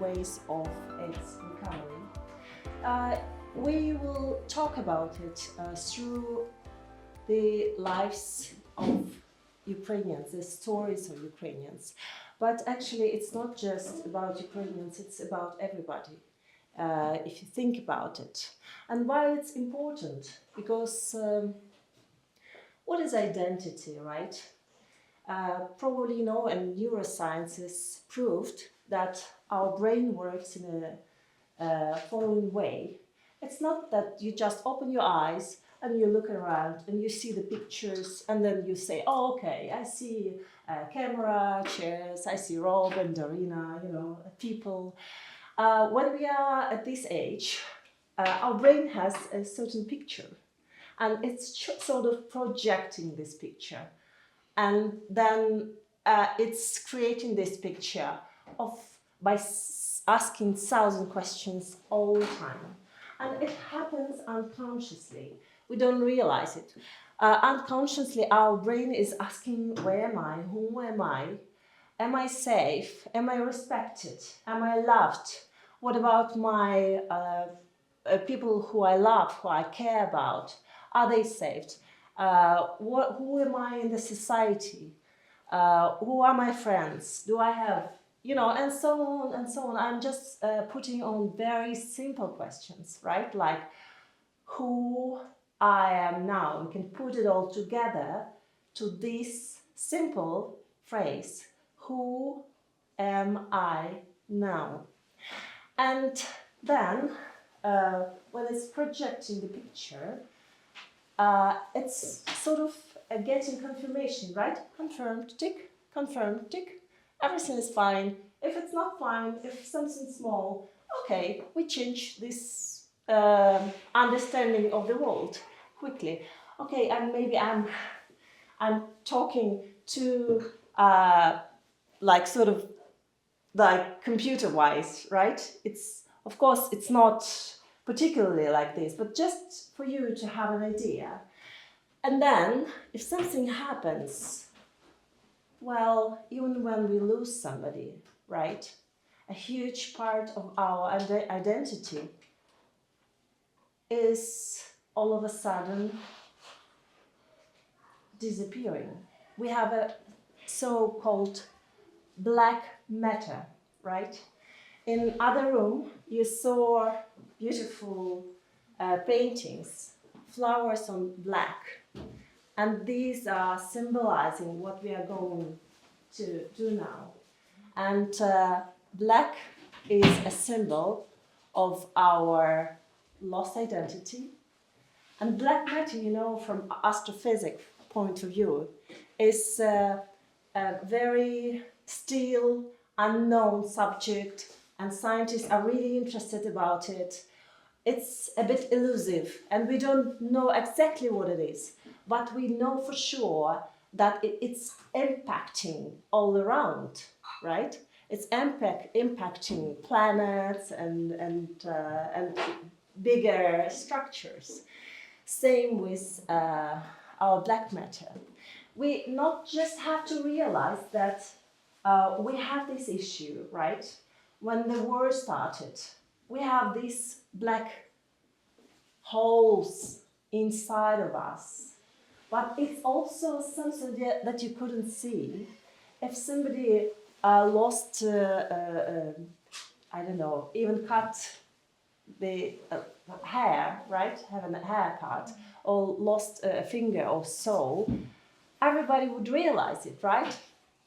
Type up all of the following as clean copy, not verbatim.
ways of its recovery. We will talk about it through the lives of Ukrainians, the stories of Ukrainians. But actually, it's not just about Ukrainians, it's about everybody, if you think about it. And why it's important? Because what is identity, right? Probably you know, and neuroscience has proved that our brain works in a following way. It's not that you just open your eyes and you look around and you see the pictures and then you say, oh, okay, I see a camera, chairs, I see Rob and Darina, you know, people. When we are at this age, our brain has a certain picture and it's sort of projecting this picture. And then it's creating this picture of by asking 1,000 questions all the time. And it happens unconsciously. We don't realize it. Unconsciously, our brain is asking, where am I? Who am I? Am I safe? Am I respected? Am I loved? What about my people who I love, who I care about? Are they saved? Who am I in the society? Who are my friends? Do I have, you know, and so on and so on. I'm just putting on very simple questions, right? Like who I am now. We can put it all together to this simple phrase, who am I now? And then when it's projecting the picture, it's sort of getting confirmation, right? Confirmed, tick, confirmed, tick. Everything is fine. If it's not fine, if something's small, okay, we change this understanding of the world quickly. Okay, and maybe I'm talking to like sort of like computer-wise, right? It's of course it's not particularly like this, but just for you to have an idea. And then, if something happens, well, even when we lose somebody, right? A huge part of our identity is all of a sudden disappearing. We have a so-called black matter, right? In other room, you saw beautiful paintings, flowers on black. And these are symbolizing what we are going to do now. And black is a symbol of our lost identity. And black matter, you know, from astrophysics point of view, is a very still, unknown subject, and scientists are really interested about it. It's a bit elusive, and we don't know exactly what it is, but we know for sure that it's impacting all around, right? It's impacting planets and bigger structures. Same with our black matter. We not just have to realize that we have this issue, right? When the war started, we have these black holes inside of us. But it's also something that you couldn't see. If somebody lost, I don't know, even cut the hair, right? Have a haircut, or lost a finger or so, everybody would realize it, right?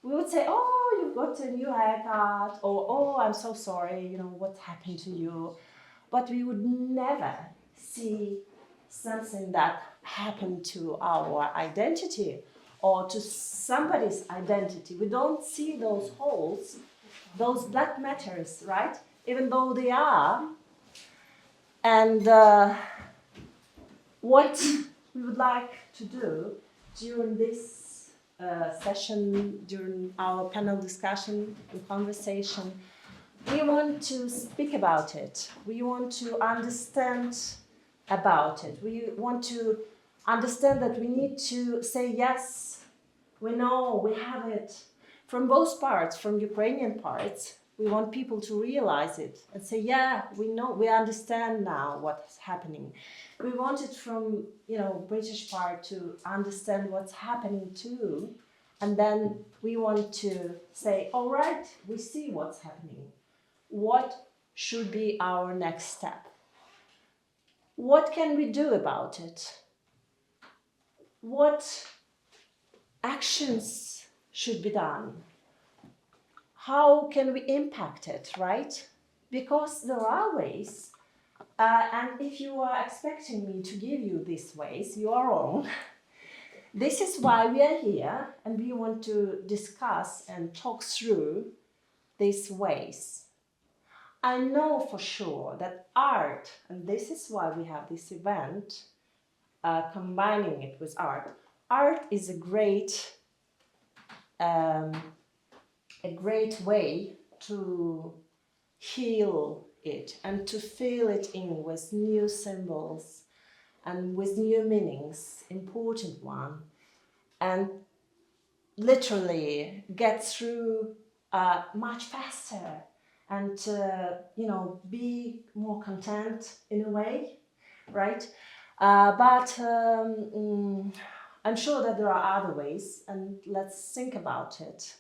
We would say, oh, you've got a new haircut, or oh, I'm so sorry, you know, what happened to you? But we would never see something that happened to our identity or to somebody's identity. We don't see those holes, those black matters, right? Even though they are. And what we would like to do during this session, during our panel discussion and conversation, we want to speak about it. We want to understand about it. We want to understand that we need to say, yes, we know, we have it. From both parts, from Ukrainian parts, We want people to realize it and say, yeah, we know, we understand now what's happening. We want it from, British part to understand what's happening too. And then we want to say, all right, we see what's happening. What should be our next step? What can we do about it? What actions should be done? How can we impact it, right? Because there are ways, and if you are expecting me to give you these ways, you are wrong. This is why we are here, and we want to discuss and talk through these ways. I know for sure that art, and this is why we have this event, combining it with art. Art is a great way to heal it and to fill it in with new symbols and with new meanings, important one, and literally get through much faster and be more content in a way, right? But I'm sure that there are other ways, and let's think about it.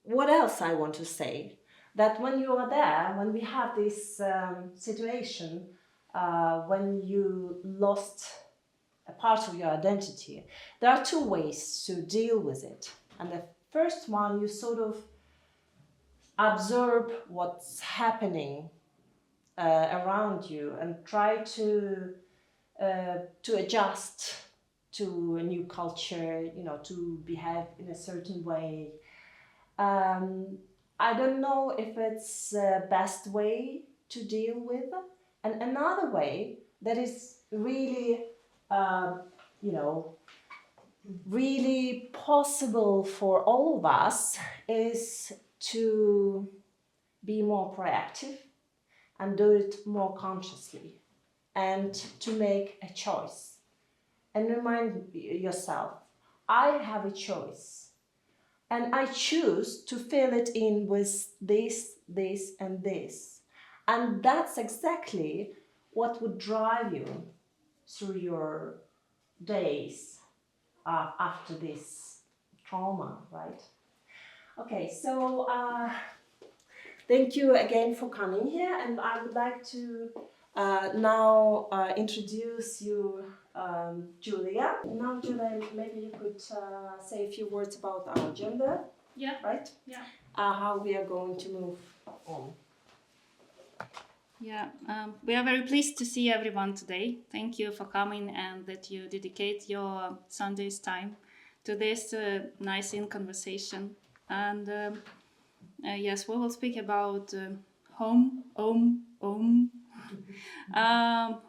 What else I want to say? That when you are there, when we have this situation, when you lost a part of your identity, there are two ways to deal with it. And the first one, you sort of observe what's happening around you and try to adjust to a new culture, to behave in a certain way. I don't know if it's the best way to deal with. And another way that is really, really possible for all of us is to be more proactive and do it more consciously and to make a choice. And remind yourself, I have a choice. And I choose to fill it in with this, this, and this. And that's exactly what would drive you through your days after this trauma, right? Okay, so thank you again for coming here. And I would like to now introduce you, Julia. Now, Julia, maybe you could say a few words about our agenda. Yeah. Right? Yeah. How we are going to move on. Yeah, we are very pleased to see everyone today. Thank you for coming and that you dedicate your Sunday's time to this nice conversation. And yes, we will speak about home.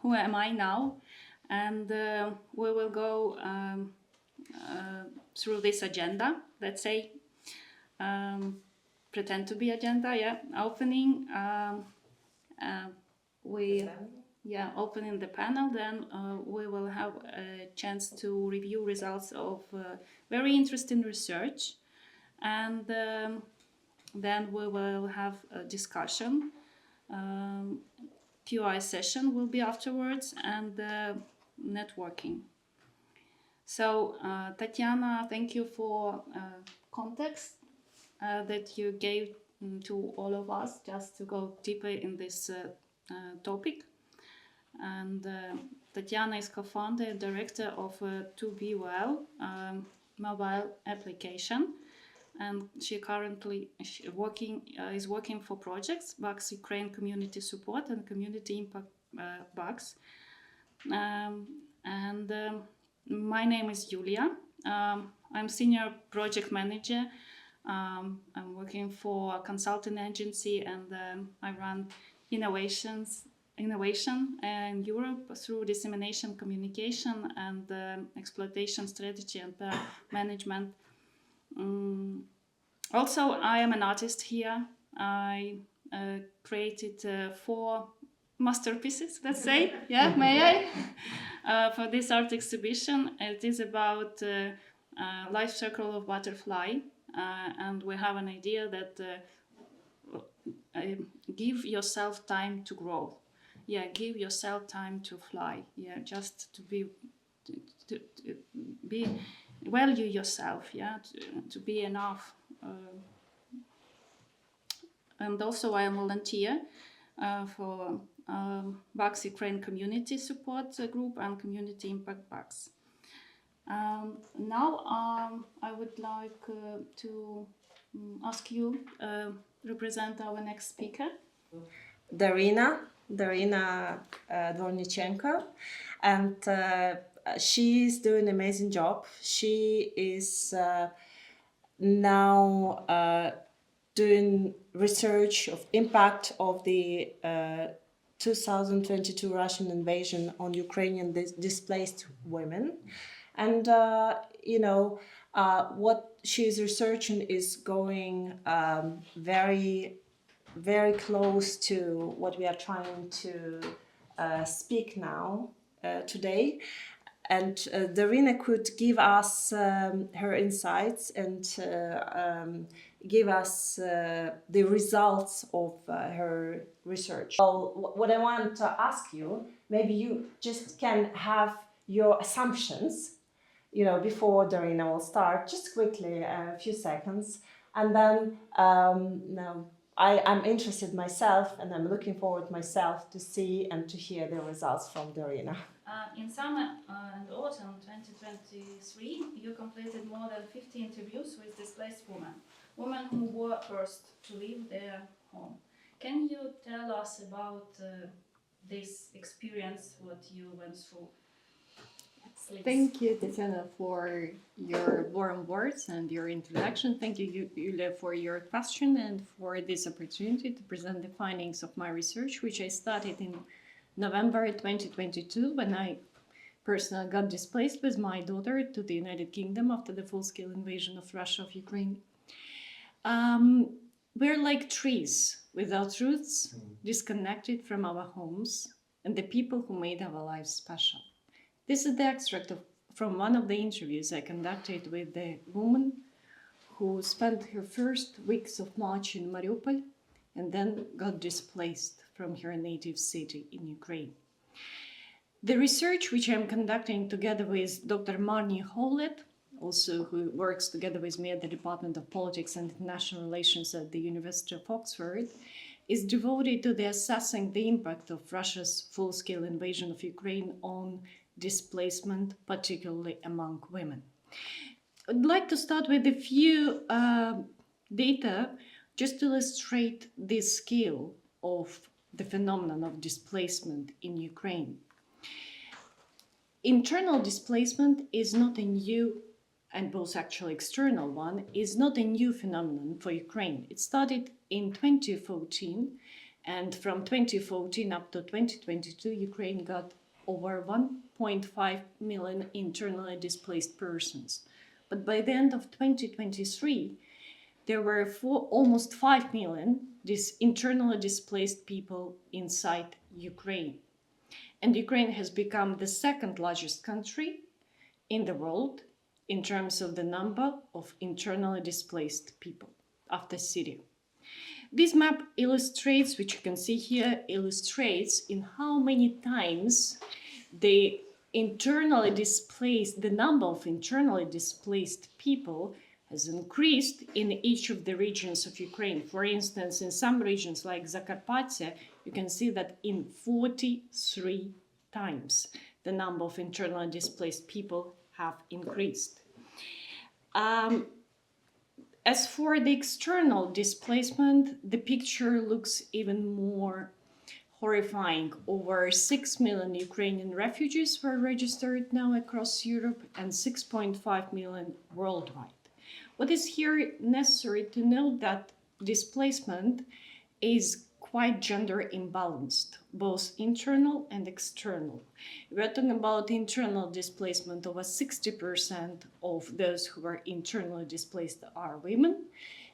Who am I now? And we will go through this agenda, let's say, pretend to be agenda, yeah, opening. Opening the panel, then we will have a chance to review results of very interesting research, and then we will have a discussion. QI session will be afterwards, and networking. So Tatiana, thank you for context that you gave to all of us, just to go deeper in this topic. And Tatiana is co-founder and director of 2BWell mobile application, and she currently is working for projects Bugs Ukraine Community Support and Community Impact Bugs. My name is Julia. I'm senior project manager. I'm working for a consulting agency, and I run innovation in Europe through dissemination, communication, and exploitation strategy and management. Also, I am an artist here. I created 4 masterpieces, let's say. Yeah, may I? For this art exhibition, it is about life circle of butterfly. and we have an idea that give yourself time to grow. Yeah, give yourself time to fly. Yeah, just to be value yourself. Yeah, to be enough. And also, I am a volunteer for Bucks Ukraine Community Support Group and Community Impact Bucks. Now, I would like to ask you represent our next speaker. Darina Dvornichenko, and she's doing an amazing job. She is now doing research of impact of the 2022 Russian invasion on Ukrainian displaced women, and what she's researching is going very close to what we are trying to speak now today. And Darina could give us her insights and give us the results of her research. So what I want to ask you, maybe you just can have your assumptions, before Darina will start, just quickly, a few seconds. And then now I'm interested myself, and I'm looking forward myself to see and to hear the results from Darina. In summer and autumn 2023, you completed more than 50 interviews with displaced women who were forced to leave their home. Can you tell us about this experience, what you went through? Please. Thank you, Tatiana, for your warm words and your introduction. Thank you, Yulia, for your question and for this opportunity to present the findings of my research, which I started in November 2022 when I personally got displaced with my daughter to the United Kingdom after the full-scale invasion of Russia of Ukraine. We're like trees without roots, disconnected from our homes and the people who made our lives special. This is the extract from one of the interviews I conducted with the woman who spent her first weeks of March in Mariupol and then got displaced from her native city in Ukraine. The research which I'm conducting together with Dr. Marnie Howlett, also who works together with me at the Department of Politics and International Relations at the University of Oxford, is devoted to the assessing the impact of Russia's full-scale invasion of Ukraine on displacement, particularly among women. I'd like to start with a few data just to illustrate the scale of the phenomenon of displacement in Ukraine. Internal displacement is not a new, and both actually external one, is not a new phenomenon for Ukraine. It started in 2014, and from 2014 up to 2022, Ukraine got over 1.5 million internally displaced persons. But by the end of 2023, there were almost 5 million internally displaced people inside Ukraine. And Ukraine has become the second largest country in the world in terms of the number of internally displaced people after Syria. This map illustrates, which you can see here, illustrates in how many times the number of internally displaced people has increased in each of the regions of Ukraine. For instance, in some regions like Zakarpattia, you can see that in 43 times the number of internally displaced people have increased. As for the external displacement, the picture looks even more horrifying. Over 6 million Ukrainian refugees were registered now across Europe and 6.5 million worldwide. What is here necessary to note that displacement is quite gender imbalanced, both internal and external. We're talking about internal displacement. Over 60% of those who are internally displaced are women.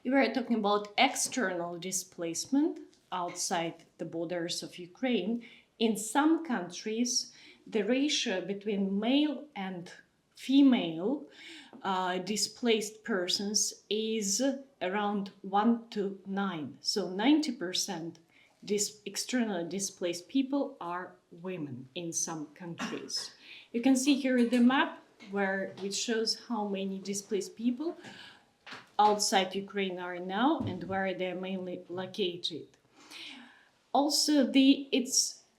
We're talking about external displacement outside the borders of Ukraine. In some countries, the ratio between male and female displaced persons is around 1 to 9. So 90% externally displaced people are women in some countries. You can see here the map which shows how many displaced people outside Ukraine are now and where they're mainly located. Also,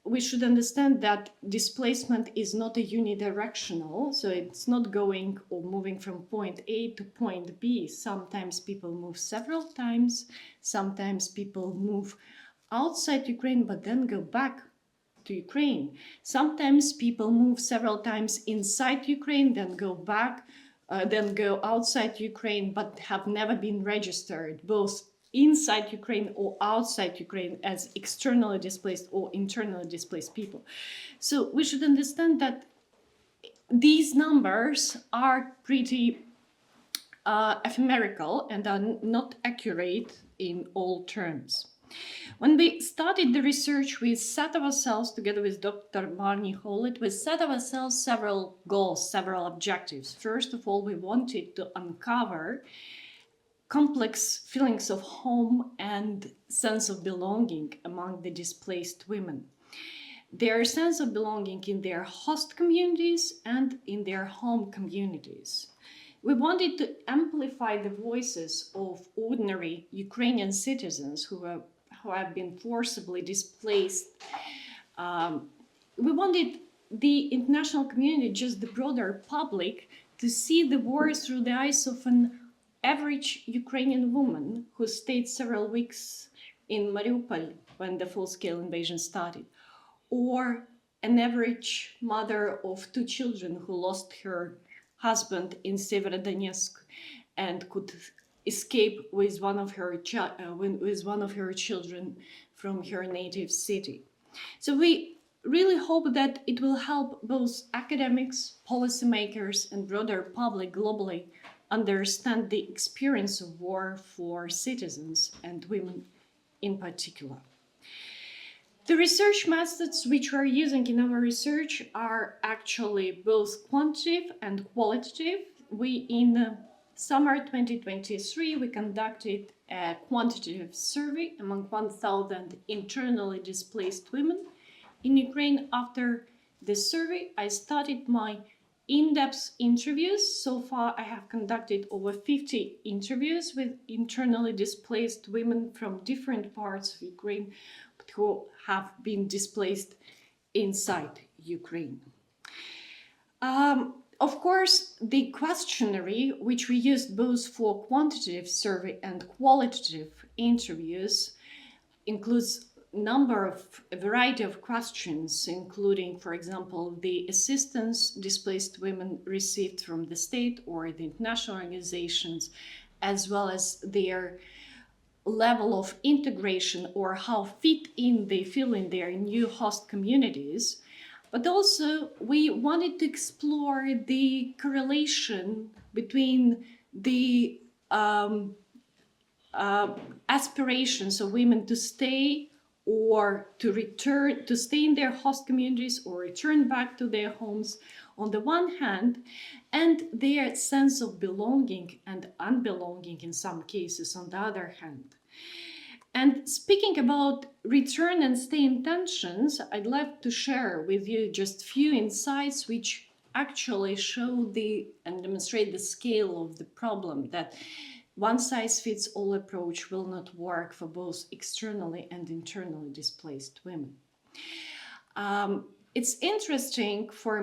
we should understand that displacement is not a unidirectional, so it's not going or moving from point A to point B. Sometimes people move several times, sometimes people move outside Ukraine but then go back to Ukraine. Sometimes people move several times inside Ukraine, then go back, then go outside Ukraine, but have never been registered, both inside Ukraine or outside Ukraine, as externally displaced or internally displaced people. So we should understand that these numbers are pretty ephemeral and are not accurate in all terms. When we started the research, we set ourselves, together with Dr. Barney Hollett, we set ourselves several goals, several objectives. First of all, we wanted to uncover complex feelings of home and sense of belonging among the displaced women. Their sense of belonging in their host communities and in their home communities. We wanted to amplify the voices of ordinary Ukrainian citizens who have been forcibly displaced. We wanted the international community, just the broader public, to see the war through the eyes of an average Ukrainian woman who stayed several weeks in Mariupol when the full-scale invasion started, or an average mother of 2 children who lost her husband in Severodonetsk and could escape with one of her children from her native city. So we really hope that it will help both academics, policymakers, and broader public globally understand the experience of war for citizens and women in particular. The research methods which we are using in our research are actually both quantitative and qualitative. In summer 2023, we conducted a quantitative survey among 1,000 internally displaced women in Ukraine. After the survey, I started my in-depth interviews. So far, I have conducted over 50 interviews with internally displaced women from different parts of Ukraine, but who have been displaced inside Ukraine. Of course, the questionnaire, which we used both for quantitative survey and qualitative interviews, includes a variety of questions, including, for example, the assistance displaced women received from the state or the international organizations, as well as their level of integration or how fit in they feel in their new host communities. But also, we wanted to explore the correlation between the aspirations of women to stay or to return, to stay in their host communities or return back to their homes on the one hand, and their sense of belonging and unbelonging in some cases on the other hand. And speaking about return and stay intentions, I'd like to share with you just few insights which actually show and demonstrate the scale of the problem, that one-size-fits-all approach will not work for both externally and internally displaced women. It was interesting for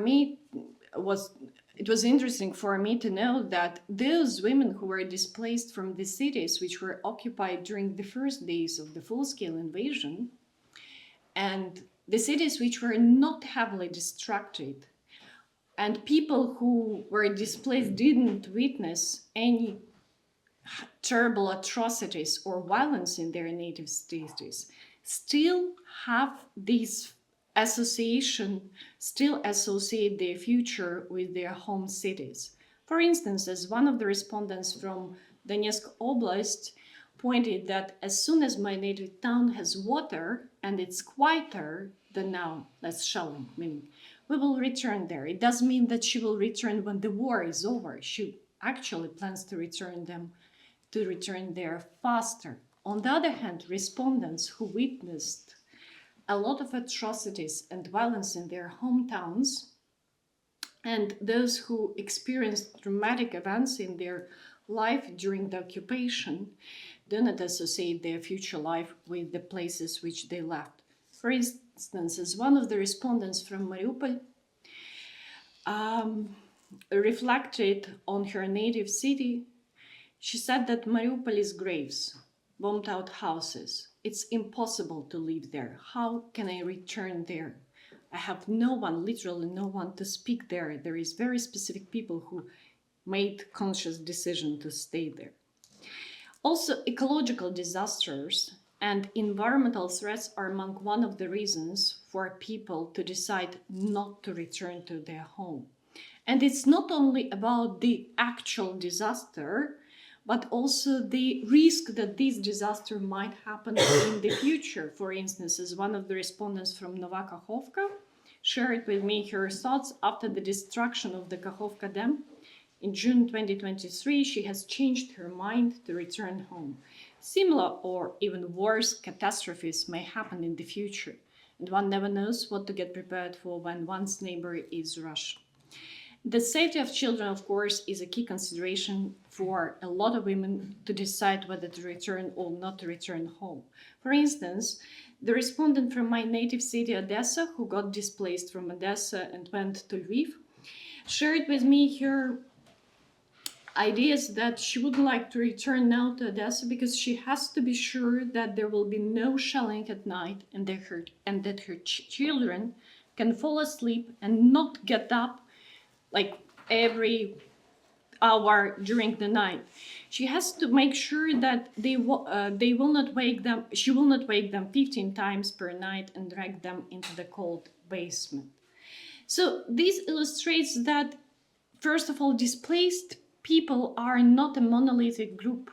me to know that those women who were displaced from the cities which were occupied during the first days of the full-scale invasion, and the cities which were not heavily destructed, and people who were displaced didn't witness any terrible atrocities or violence in their native cities, still have this still associate their future with their home cities. For instance, as one of the respondents from Donetsk Oblast pointed that as soon as my native town has water and it's quieter than now, less shelling, meaning we will return there. It doesn't mean that she will return when the war is over. She actually plans to return there faster. On the other hand, respondents who witnessed a lot of atrocities and violence in their hometowns, and those who experienced traumatic events in their life during the occupation, do not associate their future life with the places which they left. For instance, as one of the respondents from Mariupol reflected on her native city, she said that Mariupol is graves, bombed out houses. It's impossible to live there. How can I return there? I have no one, literally no one to speak there. There is very specific people who made conscious decision to stay there. Also, ecological disasters and environmental threats are among one of the reasons for people to decide not to return to their home. And it's not only about the actual disaster, but also the risk that this disaster might happen in the future. For instance, as one of the respondents from Nova Kakhovka shared with me her thoughts after the destruction of the Kakhovka Dam in June 2023, she has changed her mind to return home. Similar or even worse catastrophes may happen in the future, and one never knows what to get prepared for when one's neighbor is Russia. The safety of children, of course, is a key consideration for a lot of women to decide whether to return or not to return home. For instance, the respondent from my native city, Odessa, who got displaced from Odessa and went to Lviv, shared with me her ideas that she would like to return now to Odessa because she has to be sure that there will be no shelling at night and that her children can fall asleep and not get up like every hour during the night. She has to make sure that they will not wake them. She will not wake them 15 times per night and drag them into the cold basement. So this illustrates that, first of all, displaced people are not a monolithic group.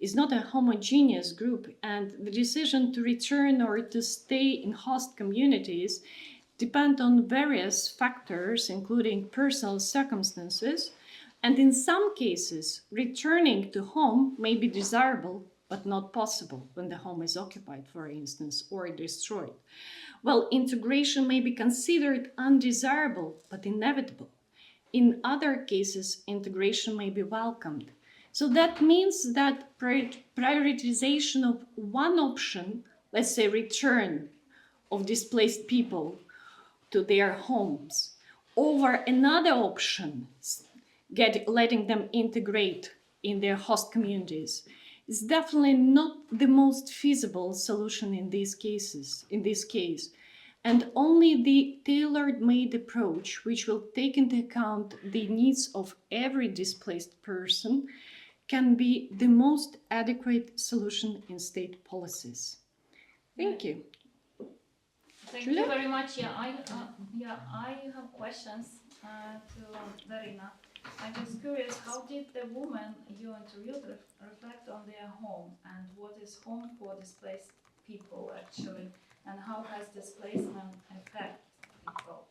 It's not a homogeneous group, and the decision to return or to stay in host communities depend on various factors, including personal circumstances, and in some cases, returning to home may be desirable, but not possible when the home is occupied, for instance, or destroyed. Well, integration may be considered undesirable, but inevitable. In other cases, integration may be welcomed. So that means that prioritization of one option, let's say return of displaced people to their homes, over another option, letting them integrate in their host communities, is definitely not the most feasible solution in this case. And only the tailor-made approach, which will take into account the needs of every displaced person, can be the most adequate solution in state policies. Thank you. Thank Julia? you very much. I have questions to Darina. I'm just curious, how did the women you interviewed reflect on their home, and what is home for displaced people actually, and how has displacement affect people?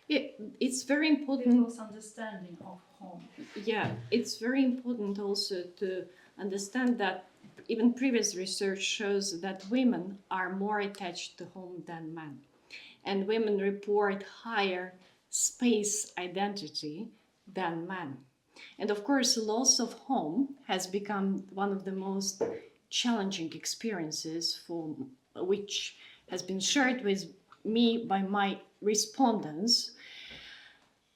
Yeah, it's very important. People's understanding of home. Yeah, it's very important also to understand that even previous research shows that women are more attached to home than men. And women report higher space identity than men. And of course, loss of home has become one of the most challenging experiences for which has been shared with me by my respondents.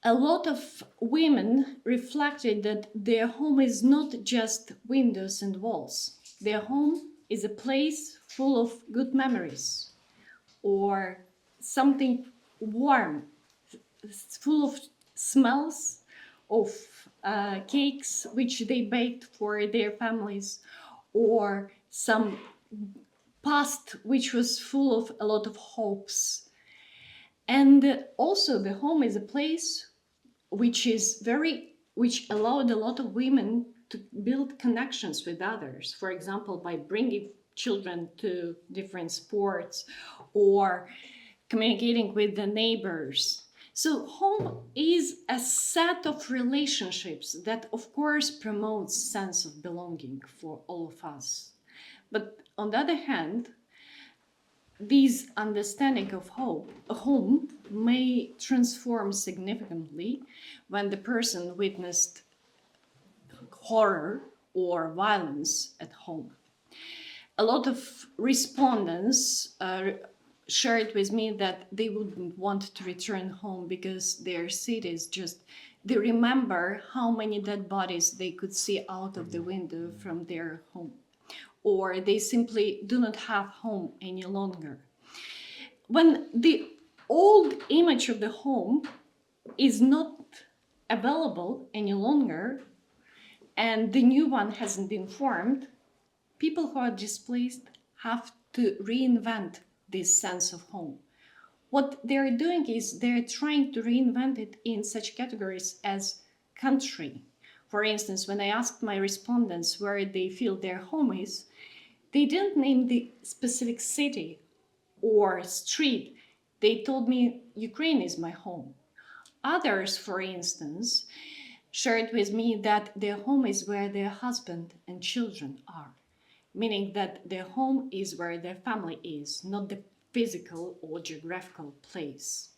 A lot of women reflected that their home is not just windows and walls. Their home is a place full of good memories or something warm, full of smells of cakes which they baked for their families, or some past which was full of a lot of hopes. And also the home is a place which allowed a lot of women to build connections with others. For example, by bringing children to different sports or communicating with the neighbors. So home is a set of relationships that of course promotes sense of belonging for all of us. But on the other hand, this understanding of home may transform significantly when the person witnessed horror or violence at home. A lot of respondents shared with me that they wouldn't want to return home because their cities just, they remember how many dead bodies they could see out of the window from their home, or they simply do not have home any longer. When the old image of the home is not available any longer and the new one hasn't been formed, people who are displaced have to reinvent this sense of home. What they're doing is they're trying to reinvent it in such categories as country. For instance, when I asked my respondents where they feel their home is, they didn't name the specific city or street. They told me Ukraine is my home. Others, for instance, shared with me that their home is where their husband and children are, meaning that their home is where their family is, not the physical or geographical place.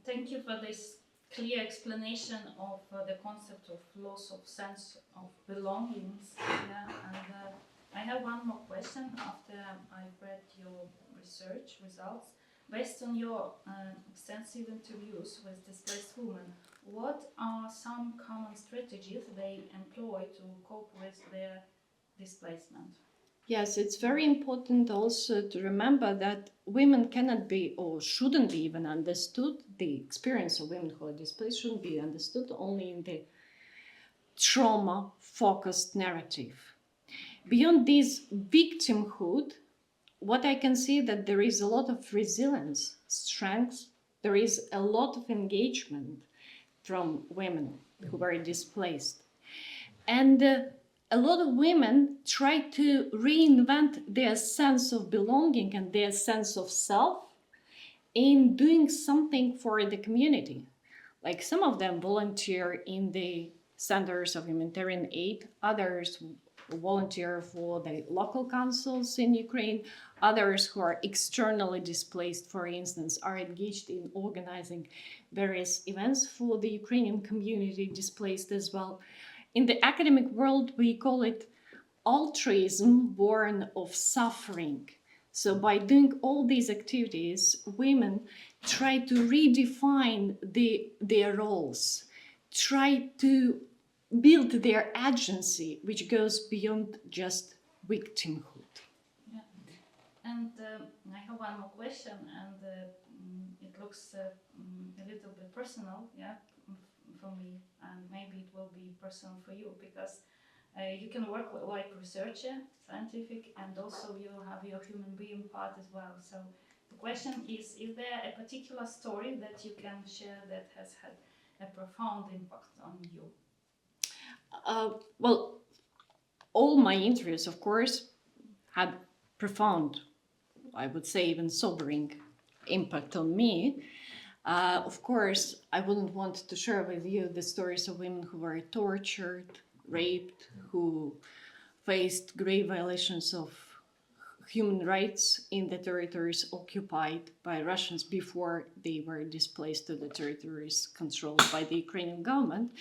Thank you for this clear explanation of the concept of loss of sense of belongings. Yeah, and I have one more question after I've read your research results. Based on your extensive interviews with displaced women, what are some common strategies they employ to cope with their displacement? Yes, it's very important also to remember that women cannot be or shouldn't be even understood. The experience of women who are displaced shouldn't be understood only in the trauma-focused narrative. Beyond this victimhood, what I can see that there is a lot of resilience, strength, there is a lot of engagement from women who were displaced. And a lot of women try to reinvent their sense of belonging and their sense of self in doing something for the community. Like some of them volunteer in the centers of humanitarian aid, others volunteer for the local councils in Ukraine, others who are externally displaced, for instance, are engaged in organizing various events for the Ukrainian community displaced as well. In the academic world, we call it altruism born of suffering. So by doing all these activities, women try to redefine their roles, try to build their agency, which goes beyond just victimhood. Yeah. And I have one more question, and it looks a little bit personal, yeah, for me, and maybe it will be personal for you, because you can work like researcher, scientific, and also you have your human being part as well. So the question is there a particular story that you can share that has had a profound impact on you? Well, all my interviews, of course, had profound, I would say even sobering impact on me. Of course, I wouldn't want to share with you the stories of women who were tortured, raped, who faced grave violations of human rights in the territories occupied by Russians before they were displaced to the territories controlled by the Ukrainian government.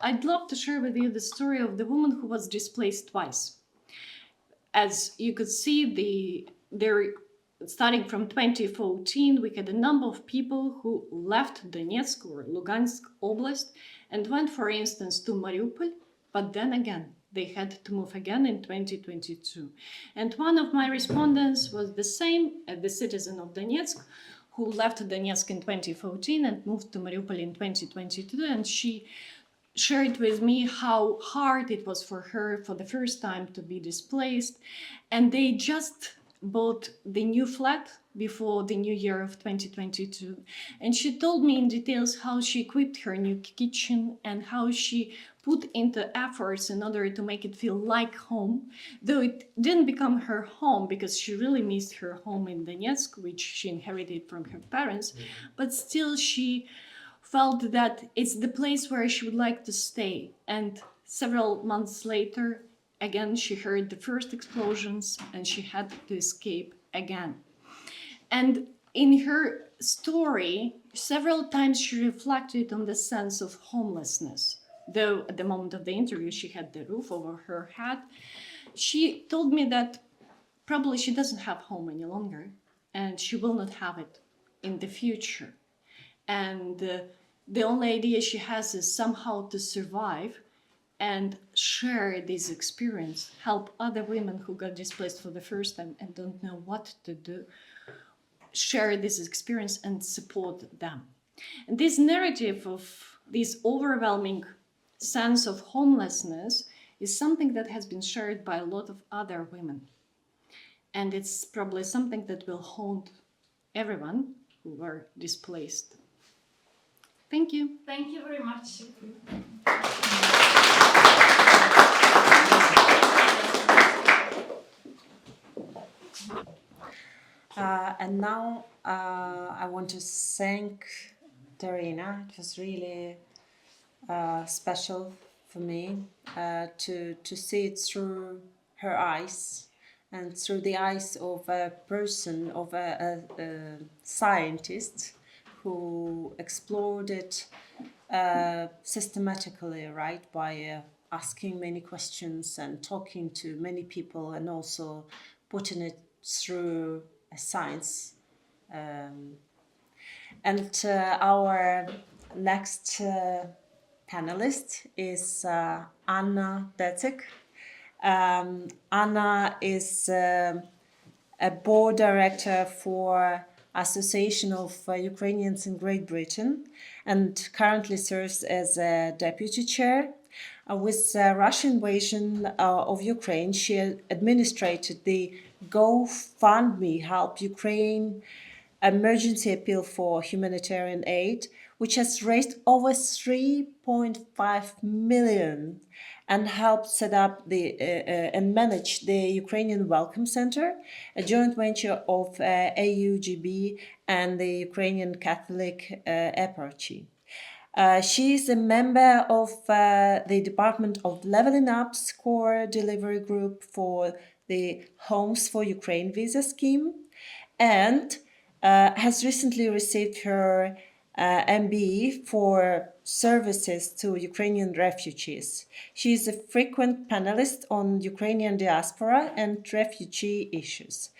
I'd love to share with you the story of the woman who was displaced twice. As you could see, starting from 2014, we had a number of people who left Donetsk or Lugansk Oblast and went, for instance, to Mariupol, but then again, they had to move again in 2022. And one of my respondents was the same, the citizen of Donetsk, who left Donetsk in 2014 and moved to Mariupol in 2022. And she shared with me how hard it was for her for the first time to be displaced. And they just bought the new flat before the new year of 2022. And she told me in details how she equipped her new kitchen and how she put into efforts in order to make it feel like home, though it didn't become her home because she really missed her home in Donetsk, which she inherited from her parents. But still, she felt that it's the place where she would like to stay. And several months later, again, she heard the first explosions and she had to escape again. And in her story, several times she reflected on the sense of homelessness. Though at the moment of the interview, she had the roof over her head, she told me that probably she doesn't have home any longer and she will not have it in the future. And the only idea she has is somehow to survive and share this experience, help other women who got displaced for the first time and don't know what to do, share this experience and support them. And this narrative of this overwhelming sense of homelessness is something that has been shared by a lot of other women. And it's probably something that will haunt everyone who were displaced. Thank you. Thank you very much. And now I want to thank Darina. It was really special for me to see it through her eyes and through the eyes of a person, of a scientist who explored it systematically, right, by asking many questions and talking to many people and also putting it through a science. And our next panelist is Anna Decek. Anna is a board director for Association of Ukrainians in Great Britain and currently serves as a deputy chair. With the Russian invasion of Ukraine, she administrated the GoFundMe Help Ukraine emergency appeal for humanitarian aid, which has raised over 3.5 million and helped set up and manage the Ukrainian Welcome Center, a joint venture of AUGB and the Ukrainian Catholic Eparchy. She is a member of the Department of Leveling Up's core delivery group for the Homes for Ukraine visa scheme and has recently received her MBE for services to Ukrainian refugees. She is a frequent panelist on Ukrainian diaspora and refugee issues.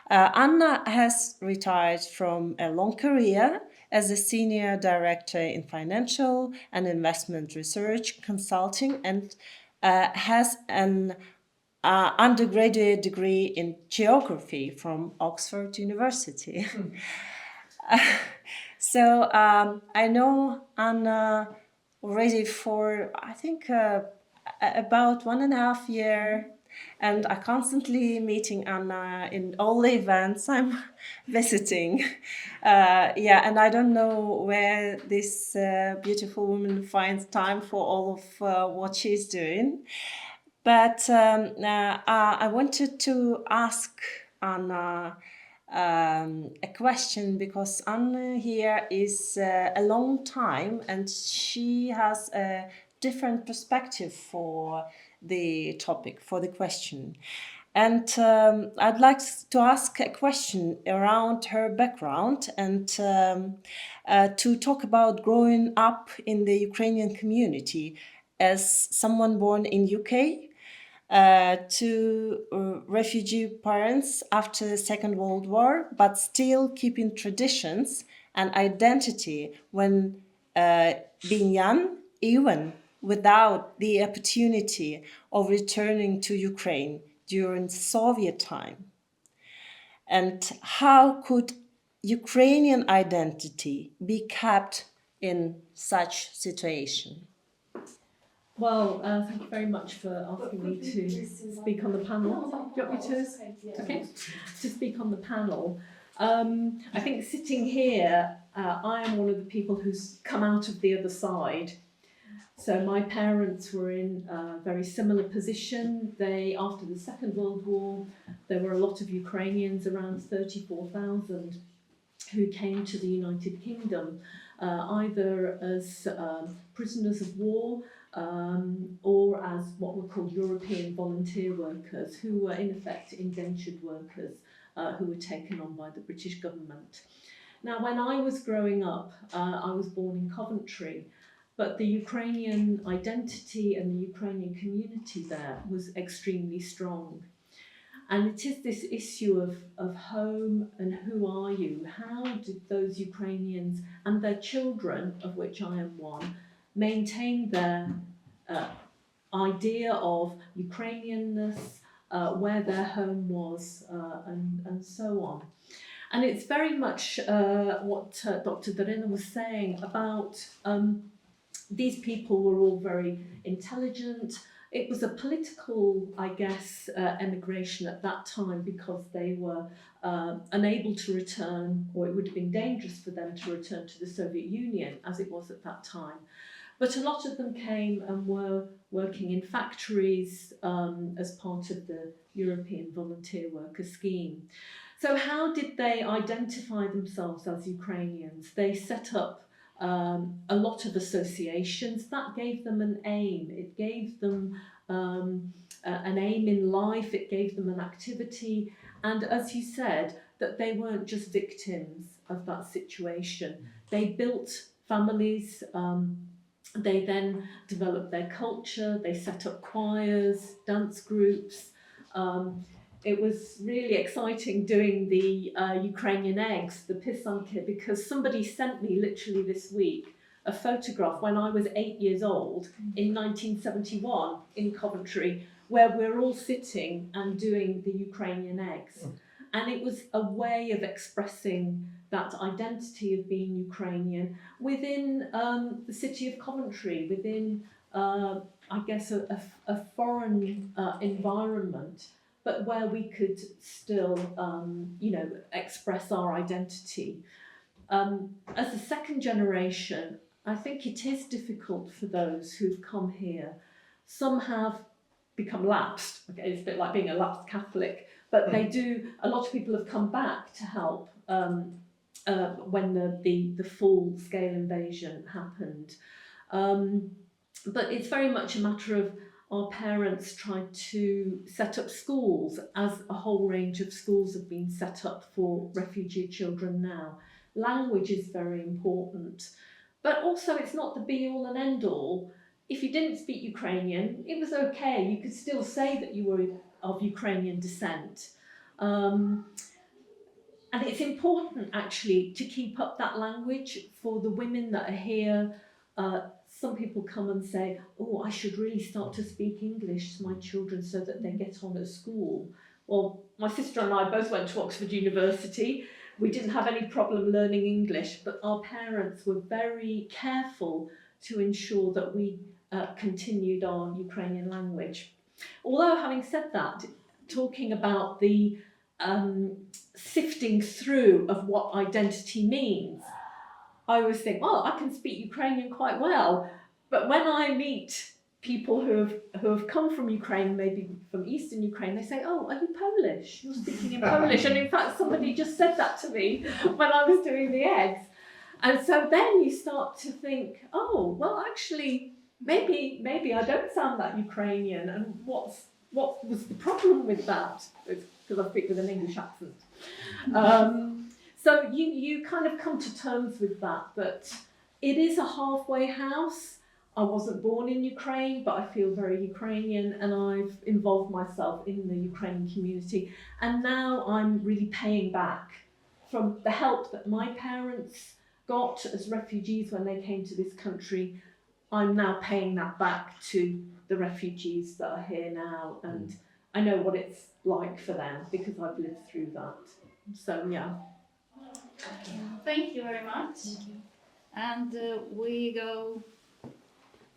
Anna has retired from a long career as a senior director in financial and investment research consulting and has an undergraduate degree in geography from Oxford University. So I know Anna already for, I think, about 1.5 years, and I constantly meeting Anna in all the events I'm visiting. And I don't know where this beautiful woman finds time for all of what she's doing. But I wanted to ask Anna a question because Anna here is a long time and she has a different perspective for the topic, for the question. And I'd like to ask a question around her background and to talk about growing up in the Ukrainian community as someone born in UK, to refugee parents after the Second World War, but still keeping traditions and identity when being young, even without the opportunity of returning to Ukraine during Soviet time. And how could Ukrainian identity be kept in such situation? Well, thank you very much for asking me to speak on the panel. Do you want me to? Okay. To speak on the panel. I think sitting here, I am one of the people who's come out of the other side. So my parents were in a very similar position. After the Second World War, there were a lot of Ukrainians, around 34,000, who came to the United Kingdom, either as prisoners of war, or as what were called European volunteer workers, who were in effect indentured workers who were taken on by the British government. Now, when I was growing up, I was born in Coventry, but the Ukrainian identity and the Ukrainian community there was extremely strong. And it is this issue of home and who are you? How did those Ukrainians and their children, of which I am one, maintain their idea of Ukrainianness, where their home was, and so on. And it's very much what Dr. Darina was saying about these people were all very intelligent. It was a political, I guess, emigration at that time because they were unable to return, or it would have been dangerous for them to return to the Soviet Union as it was at that time. But a lot of them came and were working in factories as part of the European Volunteer Worker Scheme. So how did they identify themselves as Ukrainians? They set up a lot of associations. That gave them an aim. It gave them an aim in life. It gave them an activity. And as you said, that they weren't just victims of that situation. They built families. They then developed their culture. They set up choirs, dance groups. It was really exciting doing the Ukrainian eggs, the pisanki, because somebody sent me literally this week a photograph when I was 8 years old in 1971 in Coventry, where we're all sitting and doing the Ukrainian eggs. And it was a way of expressing that identity of being Ukrainian within the city of Coventry, within, I guess, a foreign environment, but where we could still, express our identity. As a second generation, I think it is difficult for those who've come here. Some have become lapsed. Okay, it's a bit like being a lapsed Catholic, but they do. A lot of people have come back to help when the full-scale invasion happened. But it's very much a matter of our parents tried to set up schools, as a whole range of schools have been set up for refugee children now. Language is very important, but also it's not the be-all and end-all. If you didn't speak Ukrainian, it was okay. You could still say that you were of Ukrainian descent. And it's important, actually, to keep up that language for the women that are here. Some people come and say, oh, I should really start to speak English to my children so that they get on at school. Well, my sister and I both went to Oxford University. We didn't have any problem learning English, but our parents were very careful to ensure that we continued our Ukrainian language. Although, having said that, talking about the sifting through of what identity means, I always think, well, I can speak Ukrainian quite well, but when I meet people who have come from Ukraine, maybe from Eastern Ukraine, they say, oh, are you Polish? You're speaking in Polish. And in fact, somebody just said that to me when I was doing the eggs. And so then you start to think, oh, well, actually, maybe I don't sound that Ukrainian. And what was the problem with that? It's because I speak with an English accent. So you kind of come to terms with that it is a halfway house. I wasn't born in Ukraine, but I feel very Ukrainian, and I've involved myself in the Ukrainian community. And now I'm really paying back from the help that my parents got as refugees when they came to this country. I'm now paying that back to the refugees that are here now, and I know what it's like for them because I've lived through that. So, yeah. Thank you very much. And we go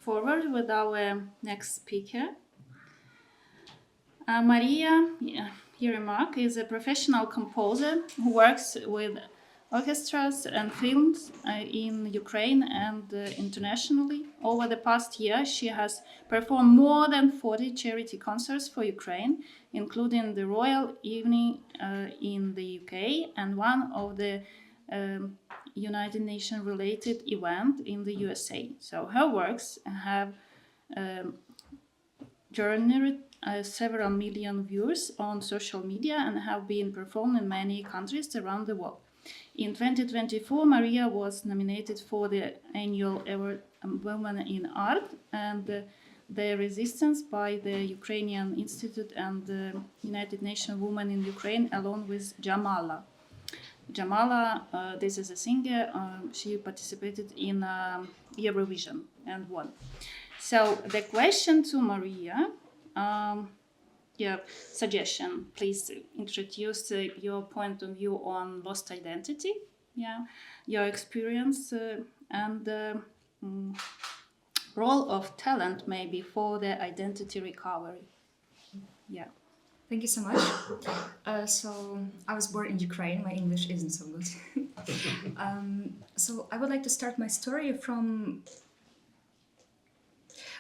forward with our next speaker. Maria Yermak is a professional composer who works with orchestras and films in Ukraine and internationally. Over the past year, she has performed more than 40 charity concerts for Ukraine, including the Royal Evening in the UK and one of the United Nations related event in the USA. So her works have garnered several million views on social media and have been performed in many countries around the world. In 2024, Maria was nominated for the annual award Women in Art and the Resistance by the Ukrainian Institute and the United Nations Women in Ukraine, along with Jamala. Jamala, this is a singer, she participated in Eurovision and won. So the question to Maria, suggestion, please introduce your point of view on lost identity, your experience and role of talent maybe for the identity recovery. Thank you so much. So I was born in Ukraine. My English isn't so good. So I would like to start my story from.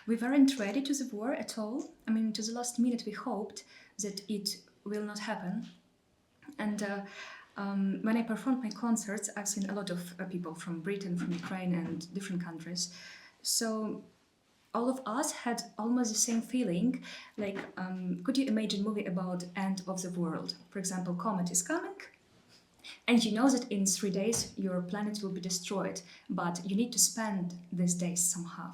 We weren't ready to the war at all. I mean, to the last minute, we hoped that it will not happen. And when I performed my concerts, I've seen a lot of people from Britain, from Ukraine, and different countries. So all of us had almost the same feeling, like, could you imagine a movie about end of the world? For example, comet is coming, and you know that in 3 days your planet will be destroyed, but you need to spend these days somehow.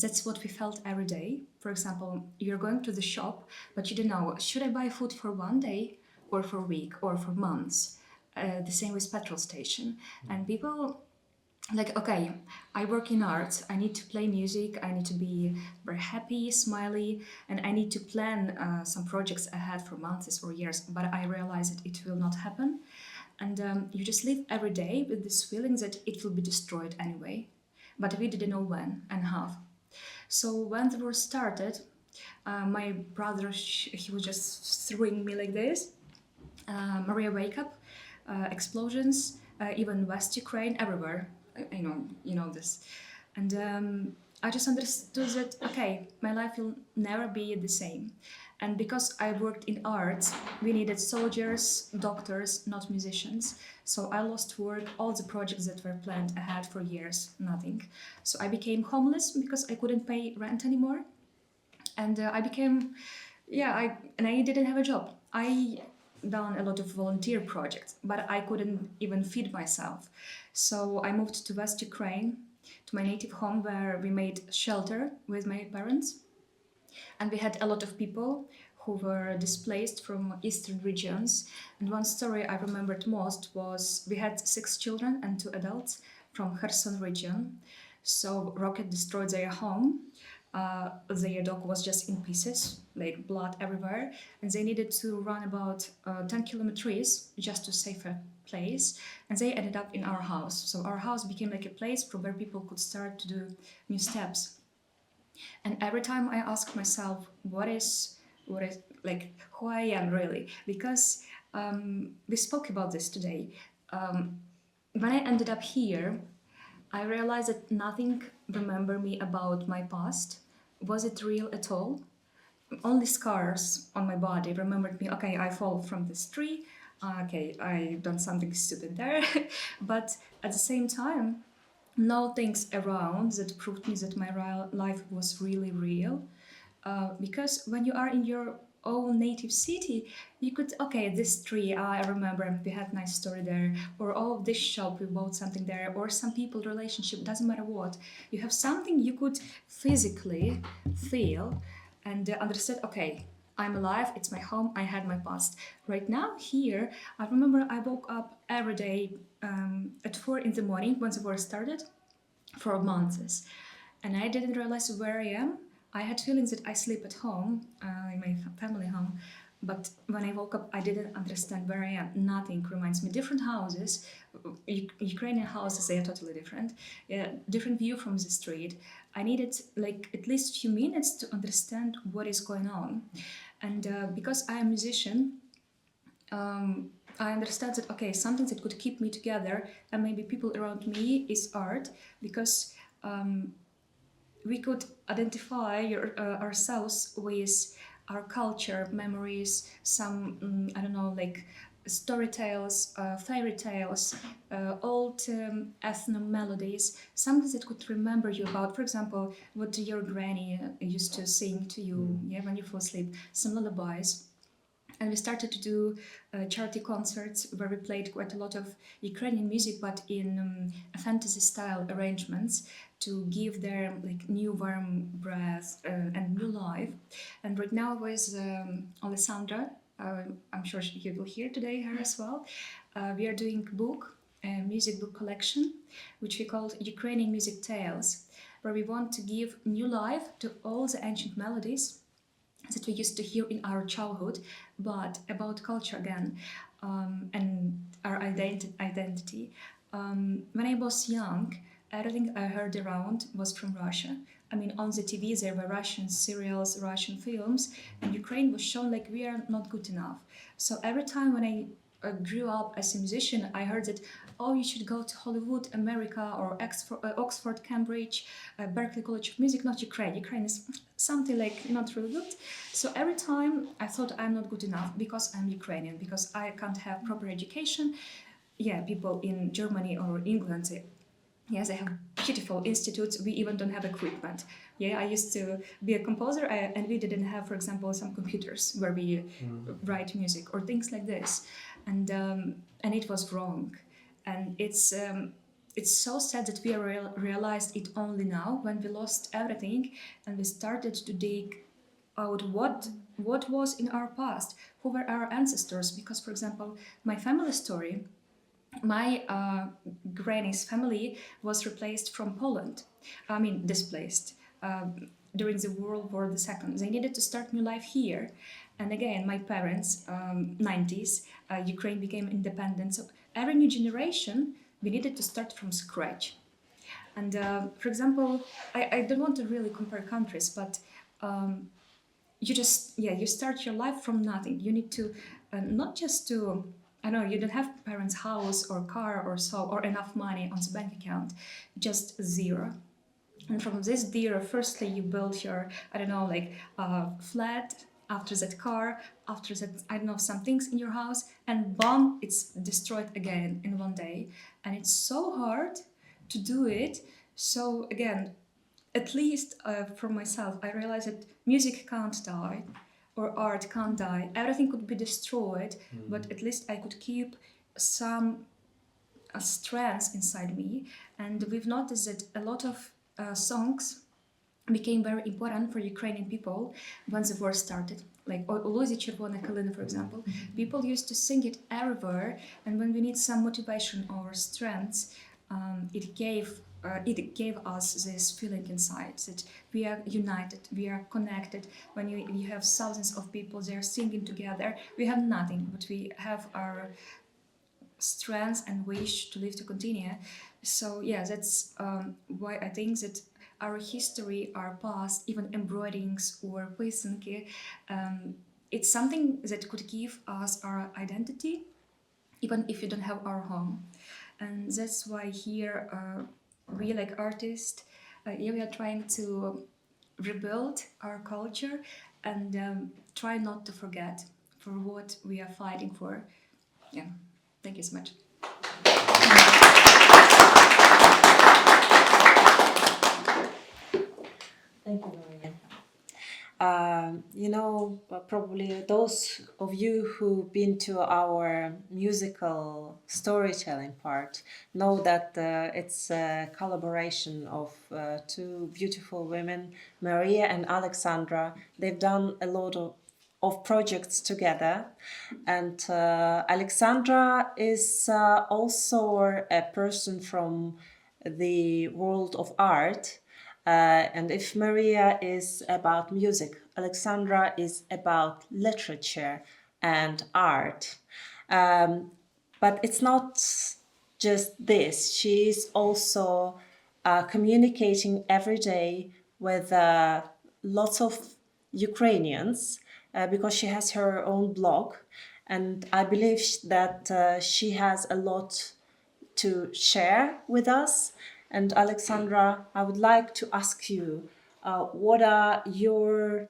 That's what we felt every day. For example, you're going to the shop, but you don't know, should I buy food for 1 day, or for a week, or for months? The same with petrol station. And people, like, okay, I work in art, I need to play music, I need to be very happy, smiley, and I need to plan some projects ahead for months or years, but I realize that it will not happen. And you just live every day with this feeling that it will be destroyed anyway, but we didn't know when and how. So when the war started, my brother, he was just throwing me like this. Maria, wake up, explosions, even West Ukraine, everywhere. You know this. And I just understood that, okay, my life will never be the same. And because I worked in art, we needed soldiers, doctors, not musicians. So I lost work, all the projects that were planned ahead for years, nothing. So I became homeless because I couldn't pay rent anymore. And I became, I didn't have a job. I done a lot of volunteer projects, but I couldn't even feed myself. So I moved to West Ukraine, to my native home, where we made shelter with my parents. And we had a lot of people who were displaced from eastern regions. And one story I remembered most was we had 6 children and 2 adults from Kherson region. So rocket destroyed their home. Their dog was just in pieces, like blood everywhere, and they needed to run about 10 kilometers just to save a place, and they ended up in our house. So our house became like a place from where people could start to do new steps. And every time I ask myself, what is like who I am really, because we spoke about this today. When I ended up here, I realized that nothing remembered me about my past. Was it real at all? Only scars on my body remembered me, okay, I fall from this tree, okay, I've done something stupid there. But at the same time, no things around that proved me that my life was really real. Because when you are in your own native city, you could, okay, this tree, I remember we had a nice story there, or oh, this shop, we bought something there, or some people relationship, doesn't matter what. You have something you could physically feel and understand, okay, I'm alive, it's my home, I had my past. Right now, here, I remember I woke up every day at 4 in the morning when the war started for months. And I didn't realize where I am. I had feelings that I sleep at home, in my family home, but when I woke up, I didn't understand where I am. Nothing reminds me. Different houses, Ukrainian houses, they are totally different. Yeah, different view from the street. I needed like at least a few minutes to understand what is going on. And because I am a musician, I understand that okay, something that could keep me together and maybe people around me is art, because we could identify ourselves with our culture, memories, some I don't know, like story tales, fairy tales, old ethno melodies, something that could remember you about, for example, what your granny used to sing to you, yeah, when you fall asleep, some lullabies. And we started to do charity concerts where we played quite a lot of Ukrainian music, but in fantasy style arrangements to give their like new warm breath and new life. And right now with Alessandra, I'm sure you will hear today her as well. We are doing a music book collection, which we called Ukrainian Music Tales, where we want to give new life to all the ancient melodies that we used to hear in our childhood, but about culture again, and our identity. When I was young, everything I heard around was from Russia. I mean, on the TV there were Russian serials, Russian films, and Ukraine was shown like we are not good enough. So every time when I grew up as a musician, I heard that, oh, you should go to Hollywood, America, or Oxford, Cambridge, Berklee College of Music, not Ukraine. Ukraine is something like not really good. So every time I thought I'm not good enough because I'm Ukrainian, because I can't have proper education. Yeah, people in Germany or England say, yes, they have beautiful institutes. We even don't have equipment. Yeah, I used to be a composer, and we didn't have, for example, some computers where we write music or things like this, and it was wrong, and it's so sad that we realized it only now when we lost everything, and we started to dig out what was in our past, who were our ancestors. Because, for example, my family story. My granny's family was replaced from Poland. I mean, displaced during the World War II. They needed to start new life here. And again, my parents, 90s, Ukraine became independent. So every new generation, we needed to start from scratch. And for example, I don't want to really compare countries, but you start your life from nothing. You need to not just to, I know you don't have parents' house or car or so or enough money on the bank account, just zero. And from this zero, firstly you build your, I don't know, like flat. After that car, after that, I don't know, some things in your house, and boom, it's destroyed again in one day. And it's so hard to do it. So again, at least for myself, I realized that music can't die or art can't die. Everything could be destroyed, but at least I could keep some strength inside me. And we've noticed that a lot of songs became very important for Ukrainian people when the war started. Like Uluzi Червона Kalina, for example. People used to sing it everywhere, and when we need some motivation or strength, it gave us this feeling inside that we are united, we are connected. When you have thousands of people, they are singing together. We have nothing, but we have our strength and wish to live to continue. So yeah, that's why I think that our history, our past, even embroiderings or paisanki, it's something that could give us our identity, even if you don't have our home. And that's why here we like artists, we are trying to rebuild our culture and try not to forget for what we are fighting for. Yeah, thank you so much. Thank you, Maria. Probably those of you who've been to our musical storytelling part know that it's a collaboration of two beautiful women, Maria and Alexandra. They've done a lot of projects together, and Alexandra is also a person from the world of art. And if Maria is about music, Alexandra is about literature and art. But it's not just this. She is also communicating every day with lots of Ukrainians because she has her own blog, and I believe that she has a lot to share with us. And Alexandra, I would like to ask you, what are your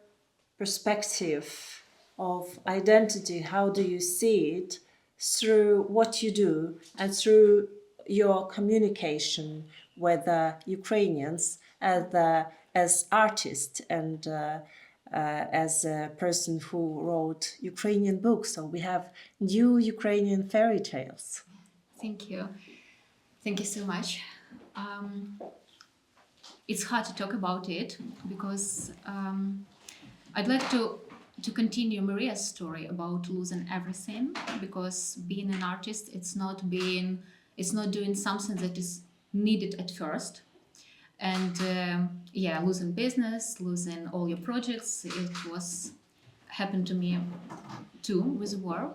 perspective of identity? How do you see it through what you do and through your communication with Ukrainians as artist and as a person who wrote Ukrainian books? So we have new Ukrainian fairy tales. Thank you. Thank you so much. It's hard to talk about it because I'd like to continue Maria's story about losing everything, because being an artist, it's not doing something that is needed at first. And losing business, losing all your projects, it was happened to me too with the war.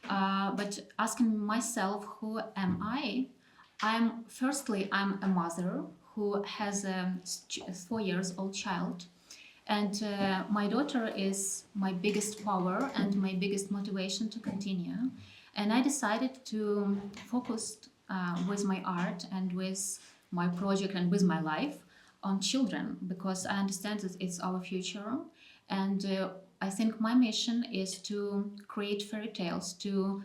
But asking myself, who am I? I'm a mother who has a 4-year-old child, and my daughter is my biggest power and my biggest motivation to continue. And I decided to focus with my art and with my project and with my life on children, because I understand that it's our future. And I think my mission is to create fairy tales, to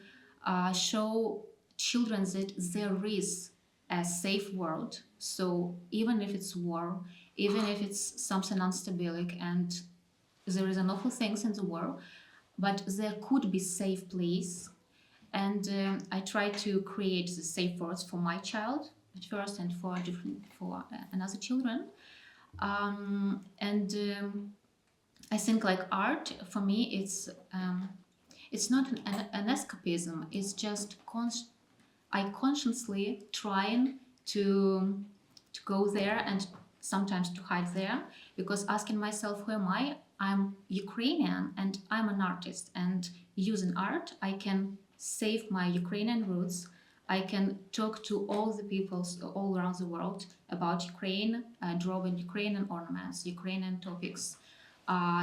show children that there is a safe world. So even if it's war, even if it's something unstable and there is an awful things in the world, but there could be safe place. And I try to create the safe worlds for my child at first and for another children. I think like art for me, it's not an escapism. It's just I consciously trying to go there and sometimes to hide there, because asking myself, who am I? I'm Ukrainian and I'm an artist, and using art I can save my Ukrainian roots. I can talk to all the peoples all around the world about Ukraine, drawing Ukrainian ornaments, Ukrainian topics,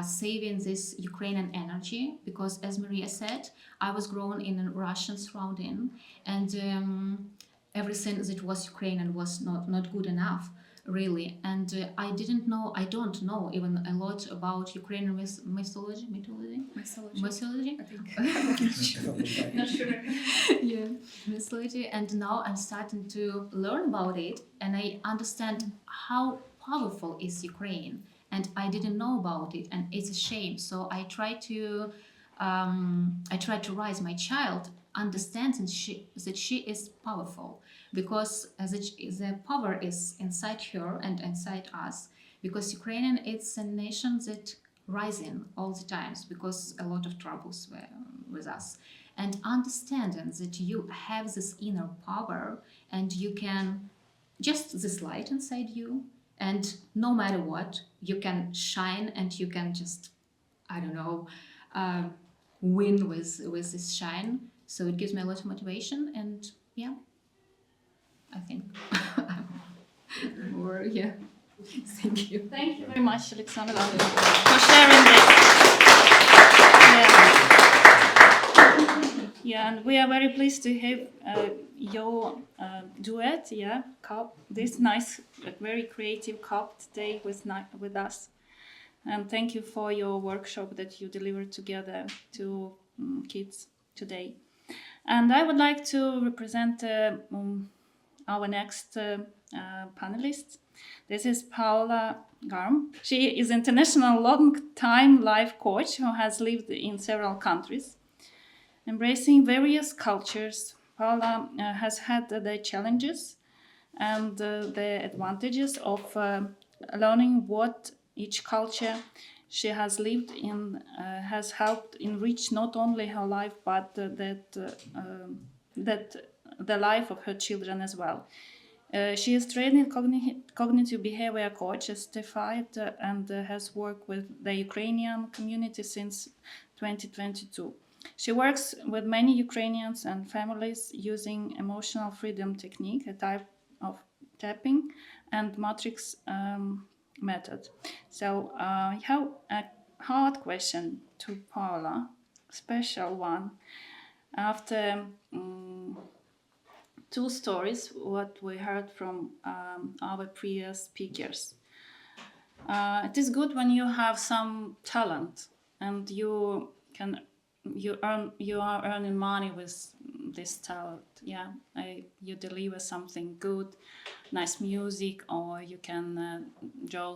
saving this Ukrainian energy, because as Maria said, I was grown in a Russian surrounding, and everything that was Ukrainian was not good enough, really. And I don't know even a lot about Ukrainian mythology, I think. not sure. Yeah, mythology. And now I'm starting to learn about it, and I understand how powerful is Ukraine. And I didn't know about it, and it's a shame. So I try to raise my child understanding that she is powerful, because the power is inside her and inside us. Because Ukrainian, it's a nation that rising all the times because a lot of troubles were with us. And understanding that you have this inner power and you can just this light inside you, and no matter what, you can shine and you can just, I don't know, win with this shine. So it gives me a lot of motivation, and yeah, I think. Or yeah, thank you. Thank you very much, Alexandra, for sharing this. Yeah, and we are very pleased to have your duet, cup, this nice, very creative cup today with us. And thank you for your workshop that you delivered together to kids today. And I would like to represent our next panelist. This is Paula Garm. She is an international long-time life coach who has lived in several countries. Embracing various cultures, Paula has had the challenges and the advantages of learning what each culture she has lived in has helped enrich not only her life but that the life of her children as well. She is trained in cognitive behavior coach, certified, and has worked with the Ukrainian community since 2022. She works with many Ukrainians and families using emotional freedom technique, a type of tapping, and matrix method. So I have a hard question to Paula, special one. After two stories, what we heard from our previous speakers. It is good when you have some talent and you are earning money with this talent. Yeah, you deliver something good, nice music, or you can draw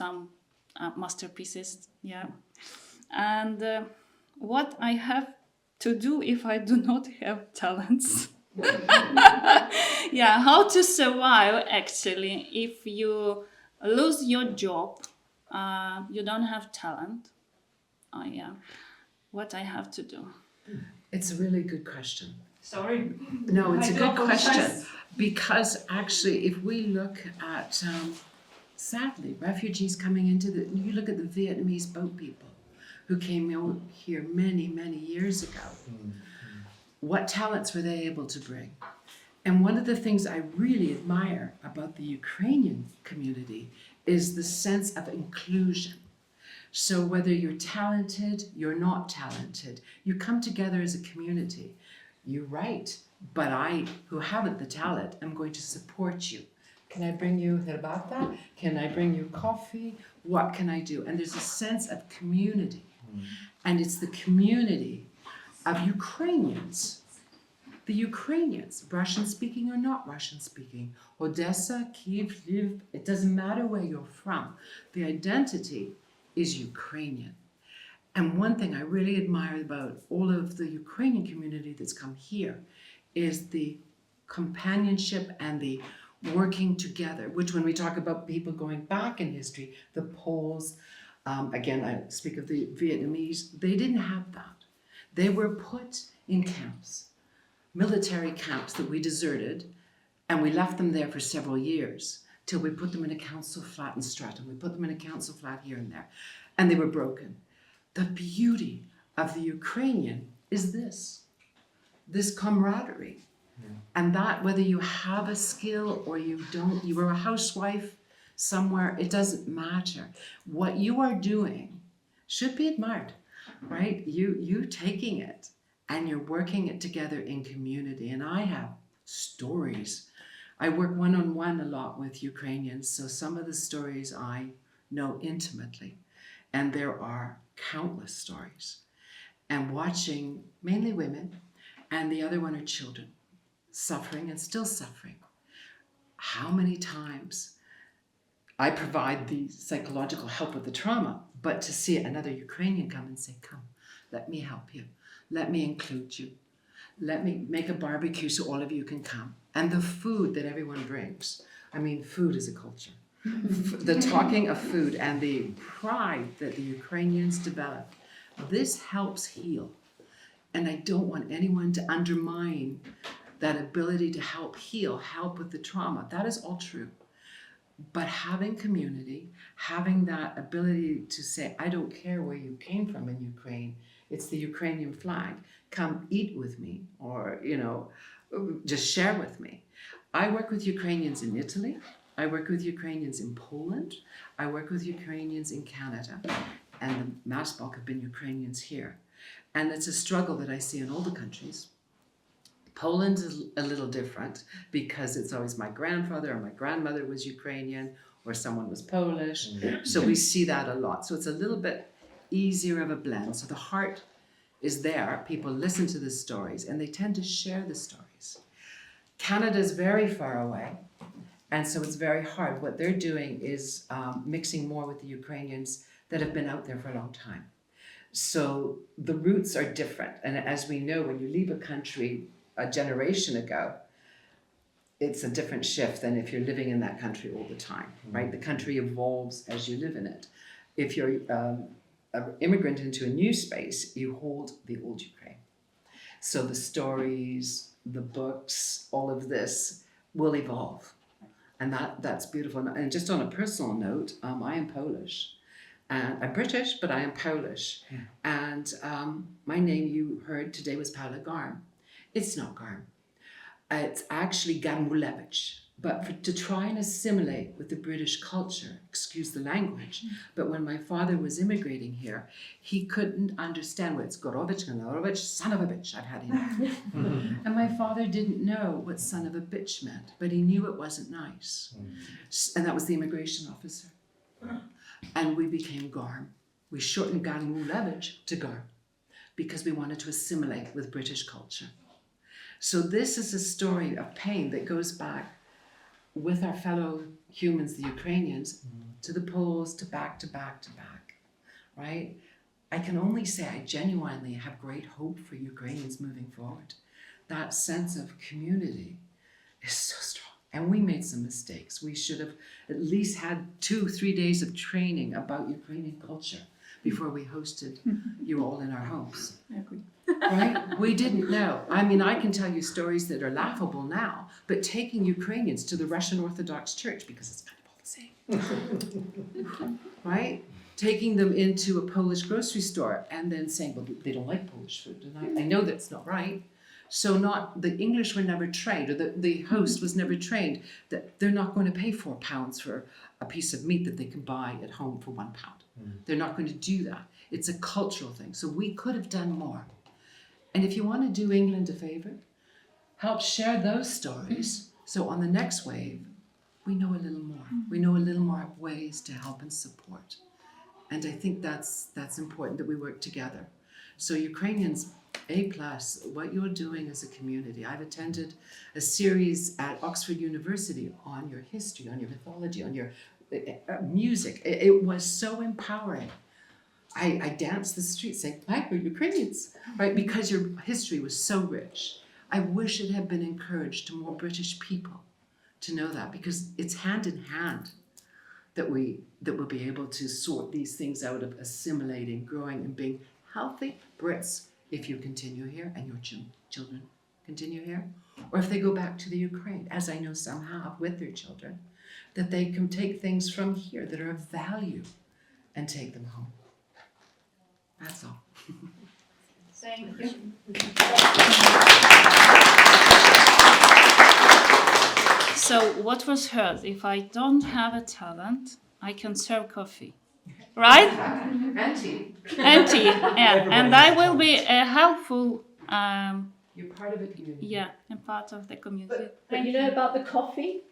some masterpieces. Yeah, and what I have to do if I do not have talents? Yeah, how to survive actually if you lose your job, you don't have talent. Yeah, what I have to do? It's a really good question. Sorry. No, it's I a do good question apologize. because actually, if we look at, sadly, refugees coming into you look at the Vietnamese boat people who came out here many, many years ago. What talents were they able to bring? And one of the things I really admire about the Ukrainian community is the sense of inclusion. So whether you're talented, you're not talented, you come together as a community. You're right, but I, who haven't the talent, am going to support you. Can I bring you herbata? Can I bring you coffee? What can I do? And there's a sense of community. And it's the community of Ukrainians. The Ukrainians, Russian speaking or not Russian speaking, Odessa, Kyiv, Lviv, it doesn't matter where you're from. The identity is Ukrainian. And one thing I really admire about all of the Ukrainian community that's come here is the companionship and the working together, which when we talk about people going back in history, the Poles, again, I speak of the Vietnamese, they didn't have that. They were put in camps, military camps that we deserted, and we left them there for several years till we put them in a council flat in Stratton. We put them in a council flat here and there, and they were broken. The beauty of the Ukrainian is this camaraderie. And that whether you have a skill or you don't, you were a housewife somewhere, it doesn't matter. What you are doing should be admired, right? You taking it and you're working it together in community. And I have stories. I work one-on-one a lot with Ukrainians, so some of the stories I know intimately. And there are countless stories. And watching mainly women, and the other one are children, suffering and still suffering. How many times I provide the psychological help with the trauma, but to see another Ukrainian come and say, come, let me help you. Let me include you. Let me make a barbecue so all of you can come. And the food that everyone brings. I mean, food is a culture. The talking of food and the pride that the Ukrainians develop, this helps heal. And I don't want anyone to undermine that ability to help heal, help with the trauma. That is all true. But having community, having that ability to say, I don't care where you came from in Ukraine, it's the Ukrainian flag, come eat with me, or, just share with me. I work with Ukrainians in Italy, I work with Ukrainians in Poland, I work with Ukrainians in Canada, and the mass bulk have been Ukrainians here. And it's a struggle that I see in all the countries. Poland is a little different because it's always my grandfather or my grandmother was Ukrainian or someone was Polish. So we see that a lot. So it's a little bit easier of a blend. So the heart is there. People listen to the stories and they tend to share the stories. Canada is very far away. And so it's very hard. What they're doing is mixing more with the Ukrainians that have been out there for a long time. So the roots are different. And as we know, when you leave a country a generation ago, it's a different shift than if you're living in that country all the time, right? The country evolves as you live in it. If you're an immigrant into a new space, you hold the old Ukraine. So the stories, the books, all of this will evolve. And that's beautiful. And just on a personal note, I am Polish. And I'm British, but I am Polish. And my name you heard today was Paula Garm. It's not Garm. It's actually Garmulewicz. to try and assimilate with the British culture, excuse the language, but when my father was immigrating here, he couldn't understand what it's Gorovich, son of a bitch, I've had enough. And my father didn't know what son of a bitch meant, but he knew it wasn't nice. And that was the immigration officer. And we became Garm. We shortened Garmulevich to Garm because we wanted to assimilate with British culture. So this is a story of pain that goes back with our fellow humans, the Ukrainians, to the Poles, to back, right? I can only say I genuinely have great hope for Ukrainians moving forward. That sense of community is so strong. And we made some mistakes. We should have at least had 2-3 days of training about Ukrainian culture before we hosted you all in our homes. I agree. Right? We didn't know. I mean, I can tell you stories that are laughable now, but taking Ukrainians to the Russian Orthodox Church, because it's kind of all the same, right? Taking them into a Polish grocery store and then saying, well, they don't like Polish food. And I know that's not right. So the English were never trained, or the host was never trained that they're not going to pay £4 for a piece of meat that they can buy at home for £1. They're not going to do that. It's a cultural thing. So we could have done more. And if you want to do England a favor, help share those stories. So on the next wave, we know a little more. We know a little more ways to help and support. And I think that's important that we work together. So Ukrainians, A+, what you're doing as a community. I've attended a series at Oxford University on your history, on your mythology, on your music. It was so empowering. I danced the streets saying, "Hi, we're Ukrainians," right? Because your history was so rich. I wish it had been encouraged to more British people to know that, because it's hand in hand that we'll be able to sort these things out of assimilating, growing, and being healthy Brits if you continue here and your children continue here, or if they go back to the Ukraine, as I know some have with their children, that they can take things from here that are of value and take them home. That's all. Thank you. So what was heard? If I don't have a talent, I can serve coffee, right? And tea. And tea, yeah. And I will be a helpful, You're part of a community. yeah, and part of the community. But you know about the coffee?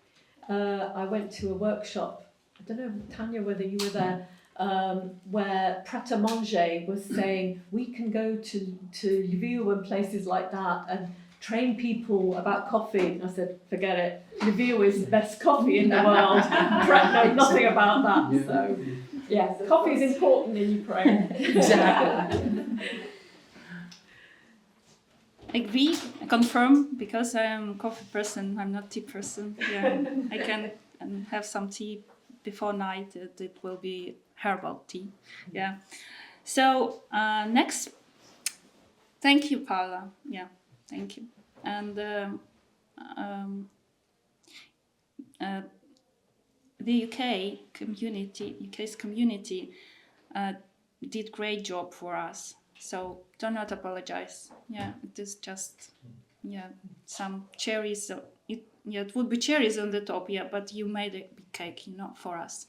I went to a workshop, I don't know, Tanya, whether you were there, where Pret a Manger was saying we can go to Lviv and places like that and train people about coffee. And I said, forget it. Lviv is the best coffee in the world. Pret knows nothing about that. So, yes, coffee is important in Ukraine. Exactly. Agree, confirm, because I am a coffee person, I'm not tea person. Yeah, I can have some tea before night. It will be herbal tea. Yeah. So next, thank you, Paula. Yeah, thank you. And the UK's community did great job for us. So do not apologize. Yeah, it is just some cherries. It would be cherries on the top. Yeah, but you made a big cake, for us.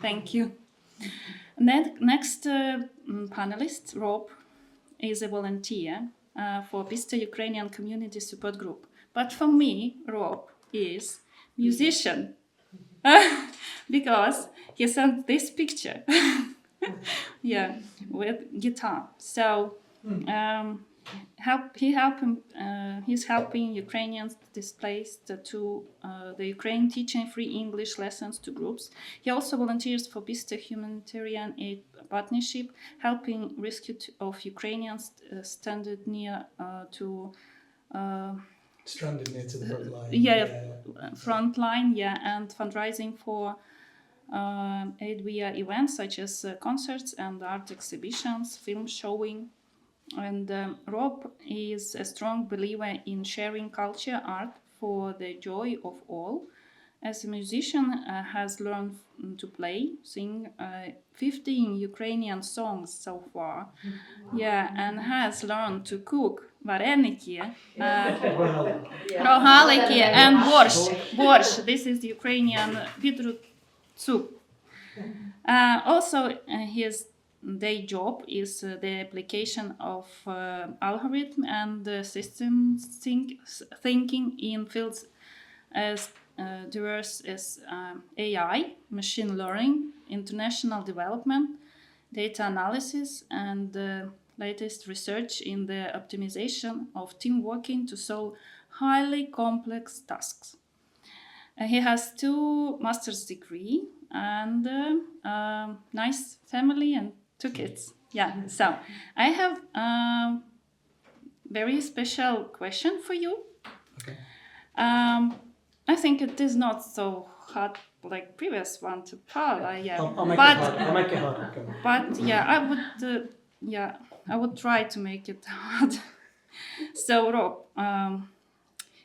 Thank you. Next panelist, Rob, is a volunteer for Bista Ukrainian Community Support Group. But for me, Rob is musician because he sent this picture. Yeah, with guitar. So he's helping Ukrainians displaced to the Ukraine, teaching free English lessons to groups. He also volunteers for Bista Humanitarian Aid Partnership, helping rescue of Ukrainians stranded near to stranded near to the front line. Front line, and fundraising for aid via events such as concerts and art exhibitions, film showing. And Rob is a strong believer in sharing culture, art for the joy of all, as a musician, has learned to play, sing 15 Ukrainian songs so far. Yeah, and has learned to cook vareniki, rohaliki, and borscht. This is Ukrainian beetroot soup. Also, his day job is the application of algorithm and system thinking in fields as diverse as AI, machine learning, international development, data analysis, and latest research in the optimization of team working to solve highly complex tasks. He has 2 master's degree and nice family and 2 kids. Yeah, so I have a very special question for you. Okay. I think it is not so hard like previous one to Paula. Yeah, I'll make it hard. I'll make it hard. Okay. but yeah, I would try to make it hard. So Rob,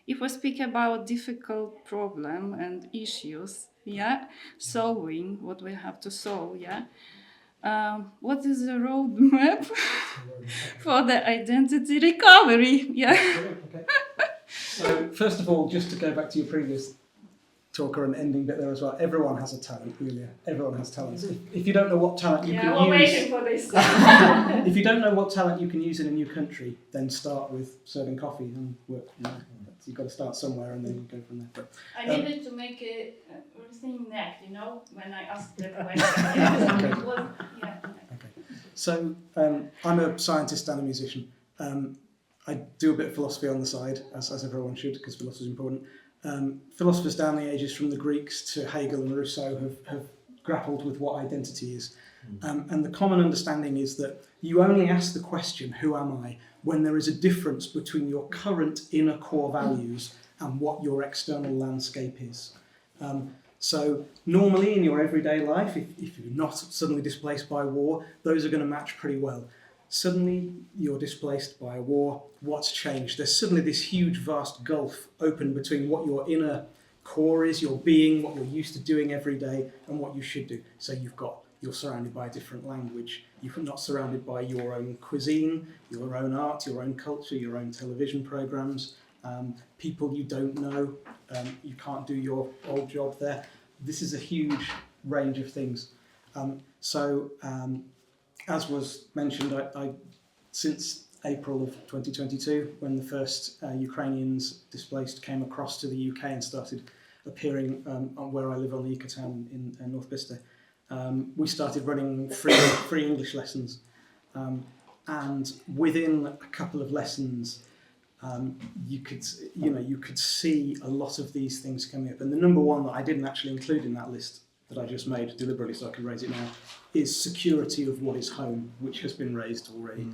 if we speak about difficult problem and issues, yeah, solving what we have to solve, yeah. What is the roadmap for the identity recovery? Yeah. Okay. So first of all, just to go back to your previous talker and ending bit there as well, everyone has a talent, Julia. Everyone has talents. If you don't know what talent you can use, for this. if you don't know what talent you can use in a new country, then start with serving coffee and work. You know, you've got to start somewhere and then go from there. But, I needed to make everything neck, you know, when I asked the question. Okay. Yeah. So I'm a scientist and a musician. I do a bit of philosophy on the side, as everyone should, because philosophy is important. Philosophers down the ages, from the Greeks to Hegel and Rousseau, have grappled with what identity is. And the common understanding is that you only ask the question, who am I, when there is a difference between your current inner core values and what your external landscape is. So normally in your everyday life, if you're not suddenly displaced by war, those are going to match pretty well. Suddenly you're displaced by a war, what's changed? There's suddenly this huge vast gulf open between what your inner core is, your being, what you're used to doing every day, and what you should do. So you're surrounded by a different language. You're not surrounded by your own cuisine, your own art, your own culture, your own television programs, people you don't know. You can't do your old job there. This is a huge range of things. As was mentioned, I since April of 2022, when the first Ukrainians displaced came across to the UK and started appearing on where I live on the Yucatan in North Bicester, we started running free English lessons. And within a couple of lessons, you could see a lot of these things coming up. And the number one that I didn't actually include in that list that I just made deliberately so I can raise it now is security of what is home, which has been raised already.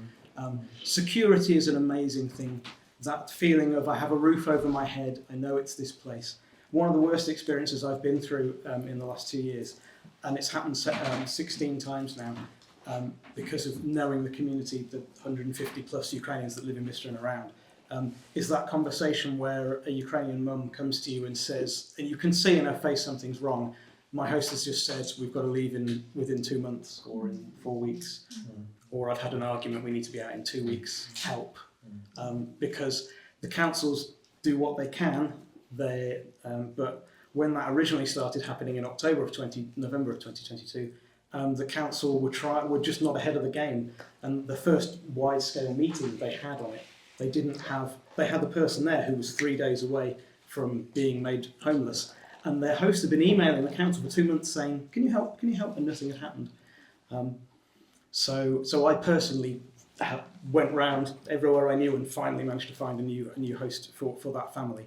Security is an amazing thing. That feeling of I have a roof over my head, I know it's this place. One of the worst experiences I've been through in the last 2 years, and it's happened 16 times now, because of knowing the community, the 150 plus Ukrainians that live in Bicester and around, is that conversation where a Ukrainian mum comes to you and says, and you can see in her face something's wrong. My host has just said we've got to leave within 2 months or in 4 weeks, or I've had an argument, we need to be out in 2 weeks, help. Because the councils do what they can, but when that originally started happening in November of 2022, the council were just not ahead of the game. And the first wide-scale meeting they had on it, they had the person there who was 3 days away from being made homeless. And their host had been emailing the council for 2 months saying, can you help, and nothing had happened. So I personally went round everywhere I knew and finally managed to find a new host for that family.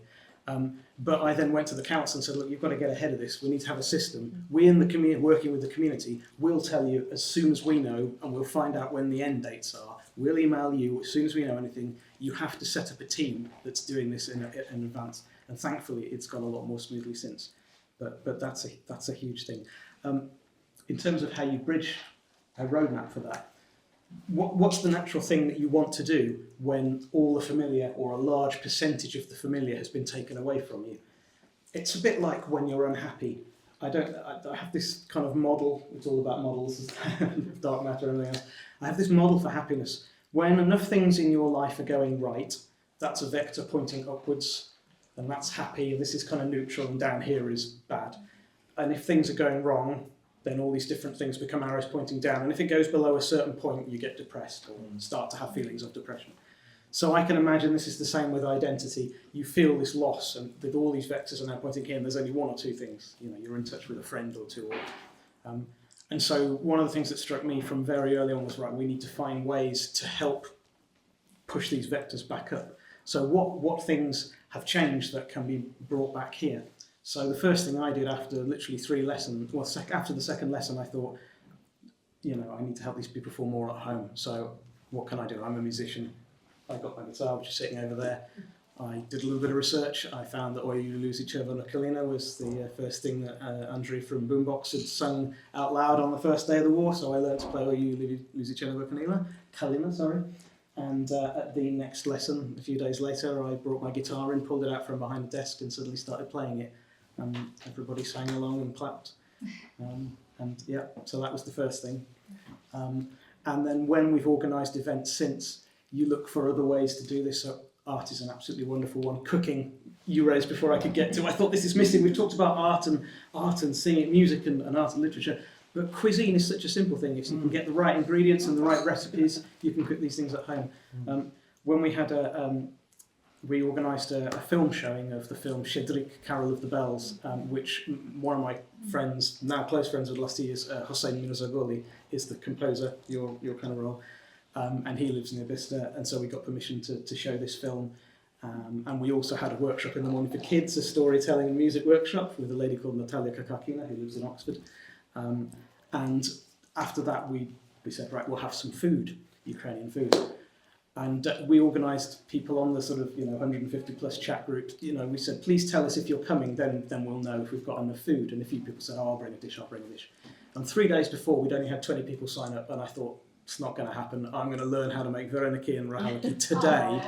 But I then went to the council and said, look, you've got to get ahead of this. We need to have a system. We in the community, working with the community, will tell you as soon as we know, and we'll find out when the end dates are. We'll email you as soon as we know anything. You have to set up a team that's doing this in advance. And thankfully, it's gone a lot more smoothly since. But that's a huge thing. In terms of how you bridge a roadmap for that, what's the natural thing that you want to do when all the familiar or a large percentage of the familiar has been taken away from you? it's a bit like when you're unhappy. I have this kind of model. It's all about models, dark matter and everything else. I have this model for happiness. When enough things in your life are going right, that's a vector pointing upwards, and that's happy. This is kind of neutral, and down here is bad. And if things are going wrong, then all these different things become arrows pointing down. And if it goes below a certain point, you get depressed or start to have feelings of depression. So I can imagine this is the same with identity. You feel this loss, and with all these vectors are now pointing here, and there's only one or two things. You know, you're in touch with a friend or two. And so one of the things that struck me from very early on was, right, we need to find ways to help push these vectors back up. So what things have changed that can be brought back here? So the first thing I did after literally 3 lessons, well, after the second lesson, I thought, you know, I need to help these people feel more at home. So what can I do? I'm a musician. I got my guitar, which is sitting over there. I did a little bit of research. I found that Oi Luzi Czerwona Kalina was the first thing that Andrzej from Boombox had sung out loud on the first day of the war. So I learned to play Oi Luzi Czerwona Kalina, And at the next lesson, a few days later, I brought my guitar in, pulled it out from behind the desk, and suddenly started playing it. And everybody sang along and clapped. And yeah, so that was the first thing. And then when we've organised events since, you look for other ways to do this. So art is an absolutely wonderful one. Cooking, you raised before I could get to. I thought this is missing. We've talked about art and singing, music and art and literature. But cuisine is such a simple thing. If you can get the right ingredients and the right recipes, you can cook these things at home. When we had we organised a film showing of the film Shedrik, Carol of the Bells, which one of my friends, now close friends of the last 2 years, Hossein Mirzagoli, is the composer, your kind of role, and he lives near Bicester, and so we got permission to show this film. And we also had a workshop in the morning for kids, a storytelling and music workshop with a lady called Natalia Kakakina, who lives in Oxford. And after that, we said, right, we'll have some food, Ukrainian food. And we organised people on the sort of 150 plus chat group. We said, please tell us if you're coming, then we'll know if we've got enough food. And a few people said, oh, I'll bring a dish. And 3 days before, we'd only had 20 people sign up, and I thought, it's not going to happen. I'm going to learn how to make Vereniki and Rahaliki today,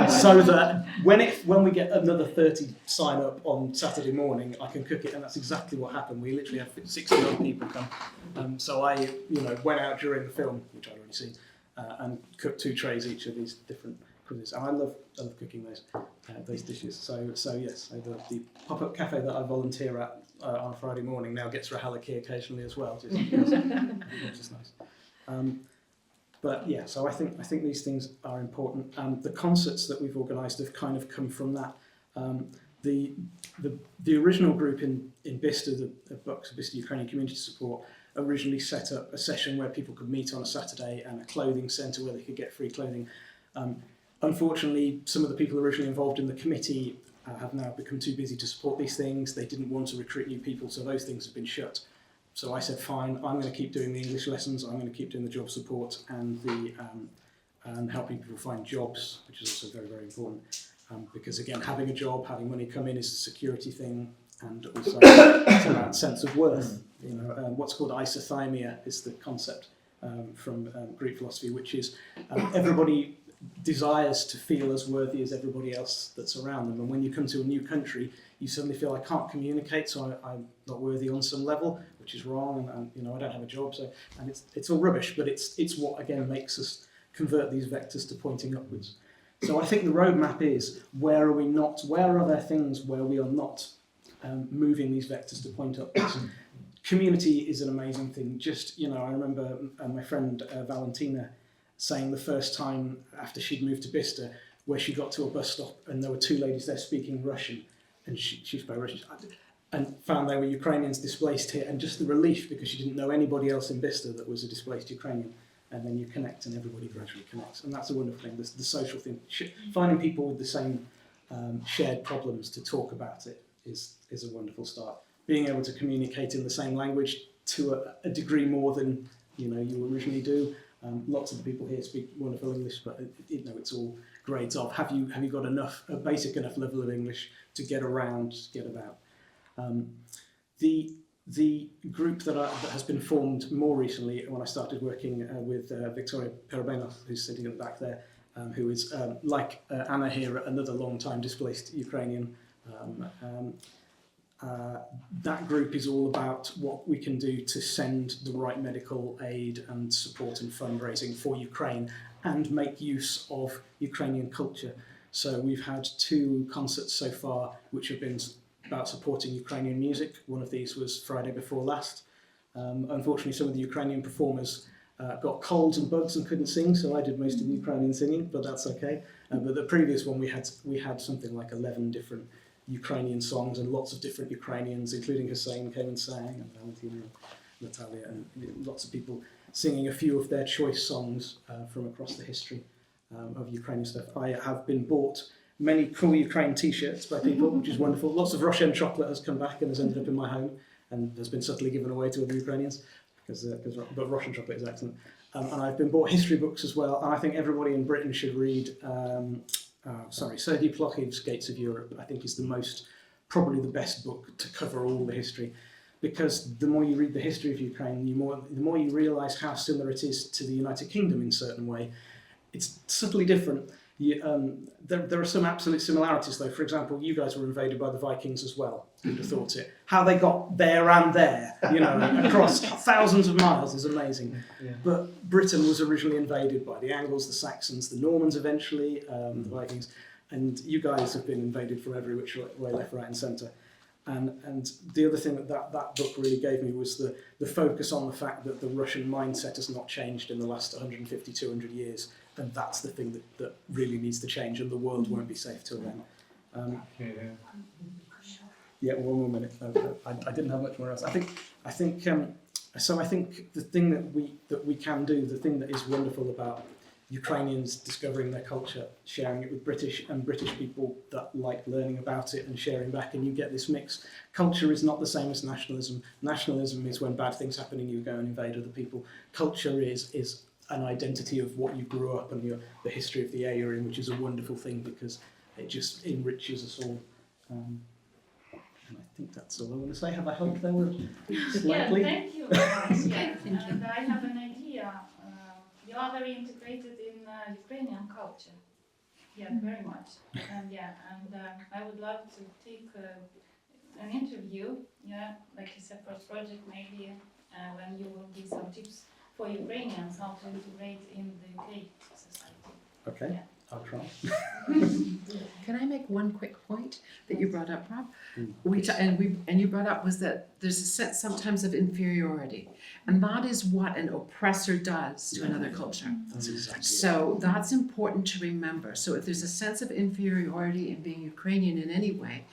so that when we get another 30 sign up on Saturday morning, I can cook it. And that's exactly what happened. We literally had 60 odd people come. So I, went out during the film, which I'd already seen, and cooked 2 trays each of these different cuisines. And I love cooking those dishes. So yes, the pop-up cafe that I volunteer at on a Friday morning now gets Rahaliki occasionally as well, which is nice. But yeah, so I think these things are important. The concerts that we've organised have kind of come from that. The original group in Bicester, the Bicester Ukrainian Community Support, originally set up a session where people could meet on a Saturday, and a clothing centre where they could get free clothing. Unfortunately, some of the people originally involved in the committee have now become too busy to support these things. They didn't want to recruit new people, so those things have been shut. So I said, fine, I'm going to keep doing the English lessons, I'm going to keep doing the job support and and helping people find jobs, which is also very, very important. Because again, having a job, having money come in is a security thing, and also it's about sense of worth. What's called isothymia is the concept from Greek philosophy, which is everybody desires to feel as worthy as everybody else that's around them. And when you come to a new country, you suddenly feel, I can't communicate, so I'm not worthy on some level, which is wrong, and I don't have a job, and it's all rubbish, but it's what again makes us convert these vectors to pointing upwards. So I think the roadmap is, where are there things where we are not moving these vectors to point upwards? Community is an amazing thing. I remember my friend Valentina saying the first time after she'd moved to Bicester, where she got to a bus stop and there were 2 ladies there speaking Russian, and she spoke Russian, and found they were Ukrainians displaced here, and just the relief, because she didn't know anybody else in Bicester that was a displaced Ukrainian, and then you connect and everybody gradually connects, and that's a wonderful thing, the social thing. Finding people with the same shared problems to talk about it is a wonderful start. Being able to communicate in the same language to a degree more than you originally do. Lots of the people here speak wonderful English, but it's all grades of have you got a basic enough level of English to get around, get about. The group that has been formed more recently, when I started working with Victoria Perobena, who's sitting at the back there, who is like Anna here, another long-time displaced Ukrainian. that group is all about what we can do to send the right medical aid and support and fundraising for Ukraine and make use of Ukrainian culture. So we've had 2 concerts so far which have been about supporting Ukrainian music. One of these was Friday before last. Unfortunately, some of the Ukrainian performers got colds and bugs and couldn't sing, so I did most of the Ukrainian singing, but that's okay. But the previous one, we had something like 11 different Ukrainian songs, and lots of different Ukrainians, including Hussein, came and sang, and Valentina and Natalia, and lots of people singing a few of their choice songs from across the history of Ukrainian stuff. I have been bought many cool Ukraine t-shirts by people, which is wonderful. Lots of Russian chocolate has come back and has ended up in my home and has been subtly given away to other Ukrainians, but Russian chocolate is excellent. And I've been bought history books as well, and I think everybody in Britain should read Sergei Plokhiv's Gates of Europe. I think is probably the best book to cover all the history, because the more you read the history of Ukraine, the more you realise how similar it is to the United Kingdom in a certain way. It's subtly different. There are some absolute similarities, though. For example, you guys were invaded by the Vikings as well. Who'd have thought it? How they got there and there, across thousands of miles is amazing. Yeah. But Britain was originally invaded by the Angles, the Saxons, the Normans eventually, the Vikings, and you guys have been invaded from every which way, left, right and centre. And the other thing that book really gave me was the focus on the fact that the Russian mindset has not changed in the last 150, 200 years. And that's the thing that really needs to change, and the world won't be safe till then. Yeah, one more minute. I didn't have much more else. I think the thing that we can do, the thing that is wonderful about Ukrainians discovering their culture, sharing it with British people that like learning about it and sharing back, and you get this mix. Culture is not the same as nationalism. Nationalism is when bad things happen and you go and invade other people. Culture is an identity of what you grew up and the history of the area you're in, which is a wonderful thing because it just enriches us all. And I think that's all I want to say. Have I helped there? Slightly? Yeah, thank you very much. Yeah. And I have an idea. You are very integrated in Ukrainian culture. Yeah, very much. And I would love to take an interview. Yeah, like you said, for a project maybe when you will give some tips for Ukrainians how to integrate in the UK society. Okay, yeah. I'll try. Can I make one quick point that you brought up, Rob? And you brought up was that there's a sense sometimes of inferiority, and that is what an oppressor does to another culture. That's exactly so that's important to remember. So if there's a sense of inferiority in being Ukrainian in any way,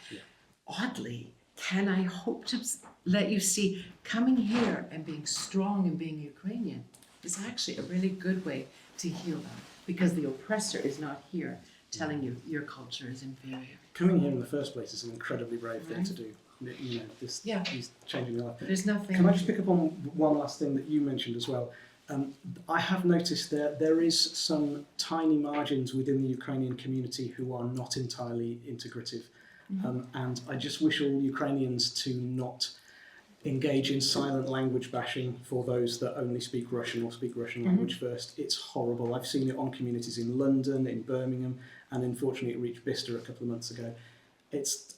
oddly, can I hope to let you see coming here and being strong and being Ukrainian is actually a really good way to heal them, because the oppressor is not here telling you your culture is inferior. Coming here in the first place is an incredibly brave thing to do. He's changing your life. There's nothing. Can I just pick up on one last thing that you mentioned as well? I have noticed there is some tiny margins within the Ukrainian community who are not entirely integrative. And I just wish all Ukrainians to not engage in silent language bashing for those that only speak Russian or speak Russian language first. It's horrible. I've seen it on communities in London, in Birmingham, and unfortunately it reached Bicester a couple of months ago. It's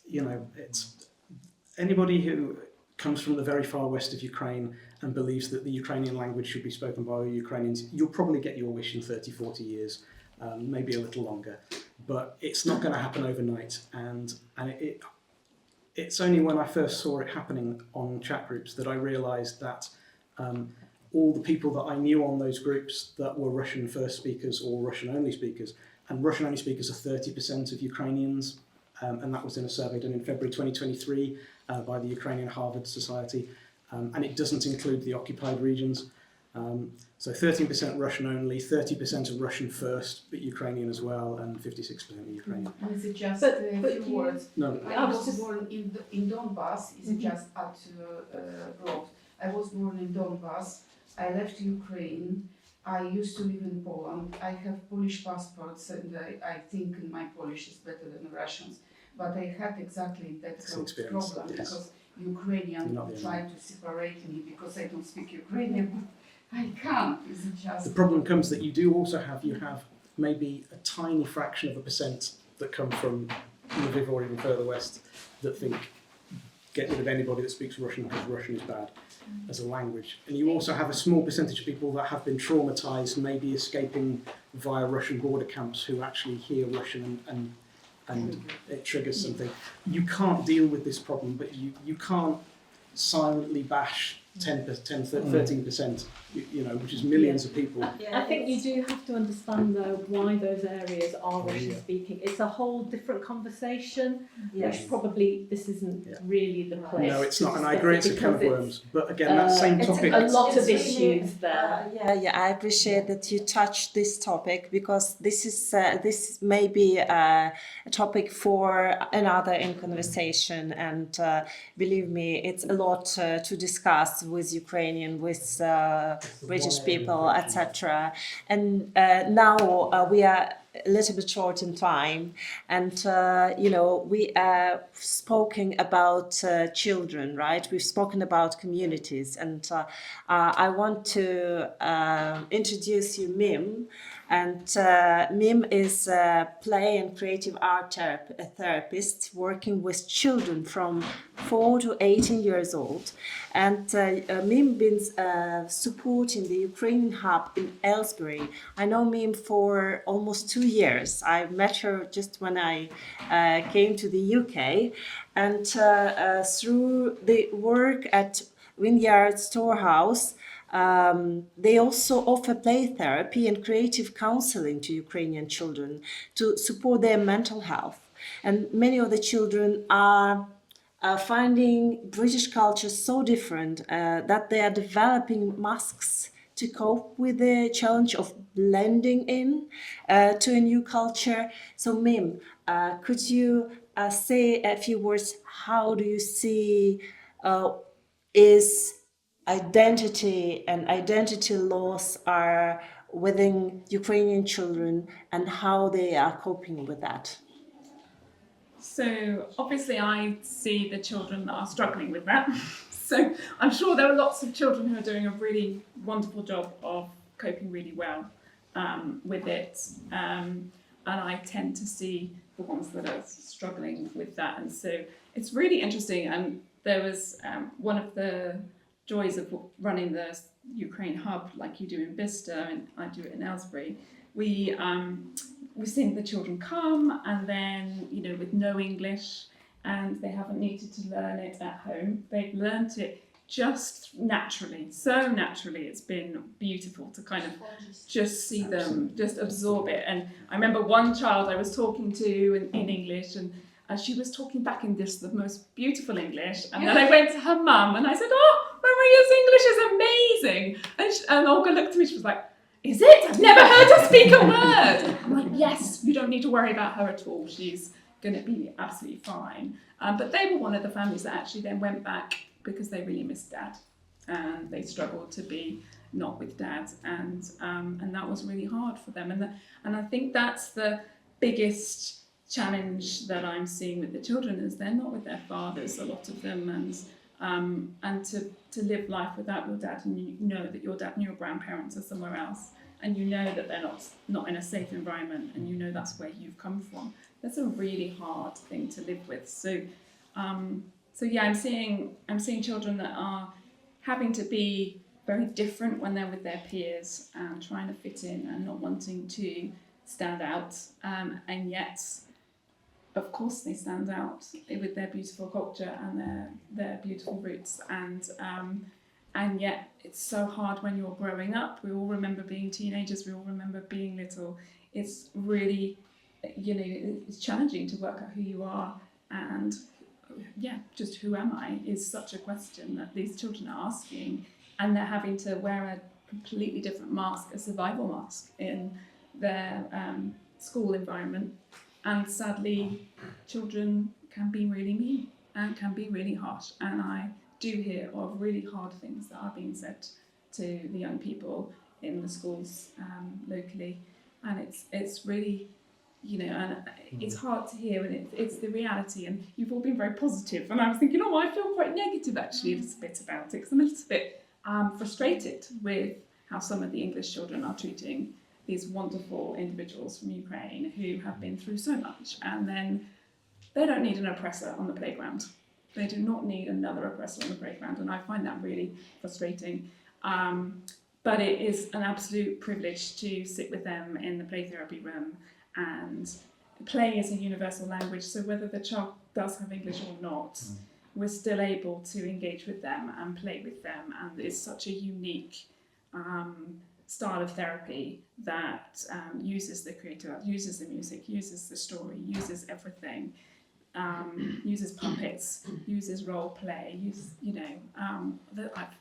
anybody who comes from the very far west of Ukraine and believes that the Ukrainian language should be spoken by all Ukrainians, you'll probably get your wish in 30, 40 years, maybe a little longer. But it's not going to happen overnight, and it's only when I first saw it happening on chat groups that I realised that all the people that I knew on those groups that were Russian first speakers or Russian only speakers, and Russian only speakers are 30% of Ukrainians, and that was in a survey done in February 2023 by the Ukrainian Harvard Society, and it doesn't include the occupied regions. So 13% Russian only, 30% of Russian first, but Ukrainian as well, and 56% of Ukrainian. And is it just But a few words? No. I was born in Donbass, is just at abroad. I was born in Donbass, I left Ukraine, I used to live in Poland, I have Polish passports, and I think my Polish is better than Russians. But I had exactly that problem, because Ukrainians try to separate me because I don't speak Ukrainian. I can't. Is it just the problem comes that you have maybe a tiny fraction of a percent that come from Lviv or even further west that think get rid of anybody that speaks Russian because Russian is bad as a language. And you also have a small percentage of people that have been traumatized, maybe escaping via Russian border camps, who actually hear Russian and it triggers something. You can't deal with this problem, but you can't silently bash 13%, you know, which is millions of people. I think you do have to understand though why those areas are Russian speaking. It's a whole different conversation, which probably this isn't really the place. No, it's to not, and I discuss agree it it's a can of because worms. But again, that same it's topic. a lot of It's really, issues there. I appreciate that you touched this topic, because this may be a topic for another in conversation, and believe me, it's a lot to discuss with Ukrainian, with British people, etc. And now we are a little bit short in time, and you know, we are spoken about children, right? We've spoken about communities, and I want to introduce you Mim. And Mim is a play and creative art therapist working with children from 4 to 18 years old. And Mim been supporting the Ukrainian hub in Aylesbury. I know Mim for almost 2 years. I met her just when I came to the UK. And through the work at Vineyard Storehouse, they also offer play therapy and creative counseling to Ukrainian children to support their mental health. And many of the children are finding British culture so different that they are developing masks to cope with the challenge of blending in to a new culture. So Mim, could you say a few words? How do you see is identity and identity loss are within Ukrainian children, and how they are coping with that? So obviously I see the children that are struggling with that. So I'm sure there are lots of children who are doing a really wonderful job of coping really well with it. And I tend to see the ones that are struggling with that. And so it's really interesting. And there was one of the joys of running the Ukraine hub, like you do in Bicester and I do it in Aylesbury. We seen the children come, and then, you know, with no English, and they haven't needed to learn it at home. They've learnt it just naturally, so naturally. It's been beautiful to kind of just see them just absorb it. And I remember one child I was talking to in English, and she was talking back in this the most beautiful English, and then I went to her mum and I said, "Oh, Maria's English is amazing," and Olga looked at me, she was like, "Is it? I've never heard her speak a word." I'm like, "Yes, you don't need to worry about her at all. She's going to be absolutely fine." But they were one of the families that actually then went back because they really missed Dad, and they struggled to be not with Dad, and that was really hard for them. And I think that's the biggest challenge that I'm seeing with the children, is they're not with their fathers, a lot of them, and to live life without your dad, and you know that your dad and your grandparents are somewhere else, and you know that they're not in a safe environment, and you know that's where you've come from. That's a really hard thing to live with. So yeah, I'm seeing children that are having to be very different when they're with their peers, and trying to fit in and not wanting to stand out, and yet, of course, they stand out with their beautiful culture and their beautiful roots, and yet it's so hard when you're growing up. We all remember being teenagers. We all remember being little. It's really, you know, it's challenging to work out who you are, and yeah, just who am I is such a question that these children are asking, and they're having to wear a completely different mask, a survival mask, in their school environment. And sadly, children can be really mean and can be really harsh. And I do hear of really hard things that are being said to the young people in the schools locally. And it's really, you know, and it's hard to hear, and it's the reality. And you've all been very positive. And I was thinking, I feel quite negative actually a little bit about it, because I'm a little bit frustrated with how some of the English children are treating these wonderful individuals from Ukraine who have been through so much, and then they don't need an oppressor on the playground. They do not need another oppressor on the playground, and I find that really frustrating. But it is an absolute privilege to sit with them in the play therapy room, and play is a universal language, so whether the child does have English or not, we're still able to engage with them and play with them, and it's such a unique style of therapy that uses the creative art, uses the music, uses the story, uses everything, uses puppets, uses role play, I've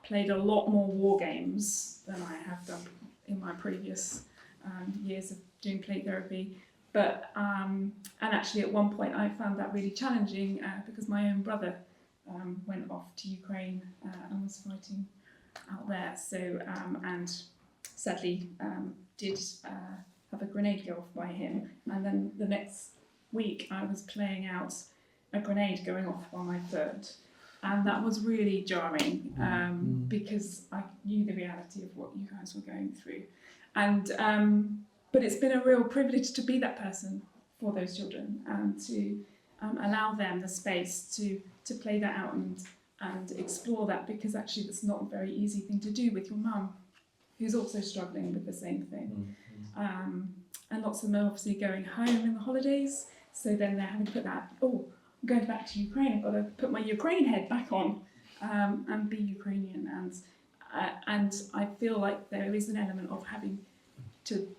played a lot more war games than I have done in my previous years of doing play therapy. But and actually at one point I found that really challenging because my own brother went off to Ukraine and was fighting out there. So and sadly did have a grenade go off by him. And then the next week I was playing out a grenade going off by my third. And that was really jarring because I knew the reality of what you guys were going through. And but it's been a real privilege to be that person for those children and to allow them the space to play that out and explore that, because actually that's not a very easy thing to do with your mum, who's also struggling with the same thing. And lots of them are obviously going home in the holidays, so then they're having to put that, I'm going back to Ukraine, I've got to put my Ukraine head back on and be Ukrainian. And I feel like there is an element of having to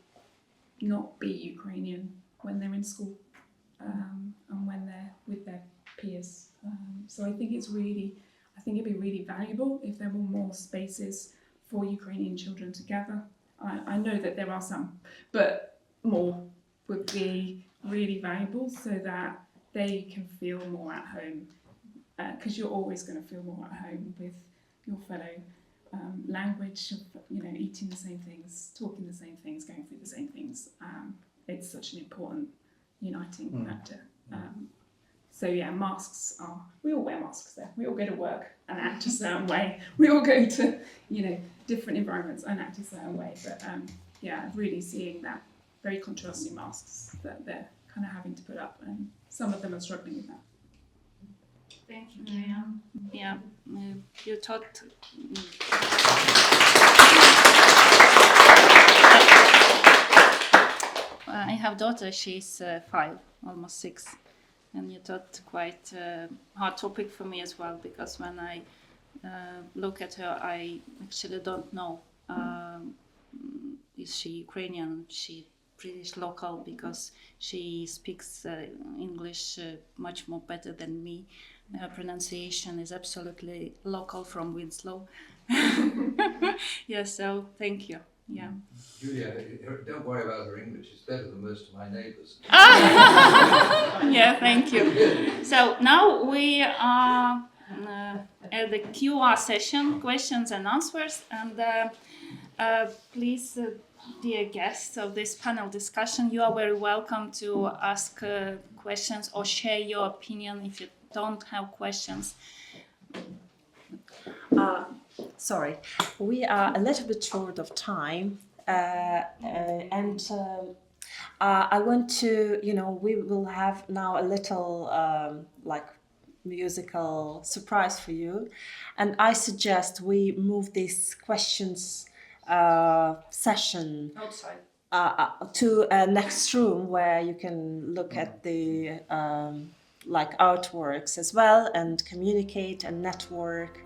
not be Ukrainian when they're in school and when they're with their peers. So I think it'd be really valuable if there were more spaces for Ukrainian children to gather. I know that there are some, but more would be really valuable so that they can feel more at home, because you're always going to feel more at home with your fellow language, eating the same things, talking the same things, going through the same things. It's such an important uniting factor. So yeah, we all wear masks there. We all go to work and act a certain way. We all go to, different environments and act a certain way. But really seeing that very contrasting masks that they're kind of having to put up, and some of them are struggling with that. Thank you, Miriam. Yeah, you taught. I have a daughter. She's 5, almost 6, and you taught quite hard topic for me as well, because when I look at her, I actually don't know is she Ukrainian, she British local, because she speaks English much more better than me. Her pronunciation is absolutely local from Winslow. Yeah, so thank you. Yeah. Julia, don't worry about her English. It's better than most of my neighbours. Yeah, thank you. So now we are at the QR session, questions and answers. And please, dear guests of this panel discussion, you are very welcome to ask questions or share your opinion if you don't have questions. Sorry, we are a little bit short of time, and I want to, we will have now a little musical surprise for you, and I suggest we move this questions session Outside. to a next room where you can look at the artworks as well and communicate and network.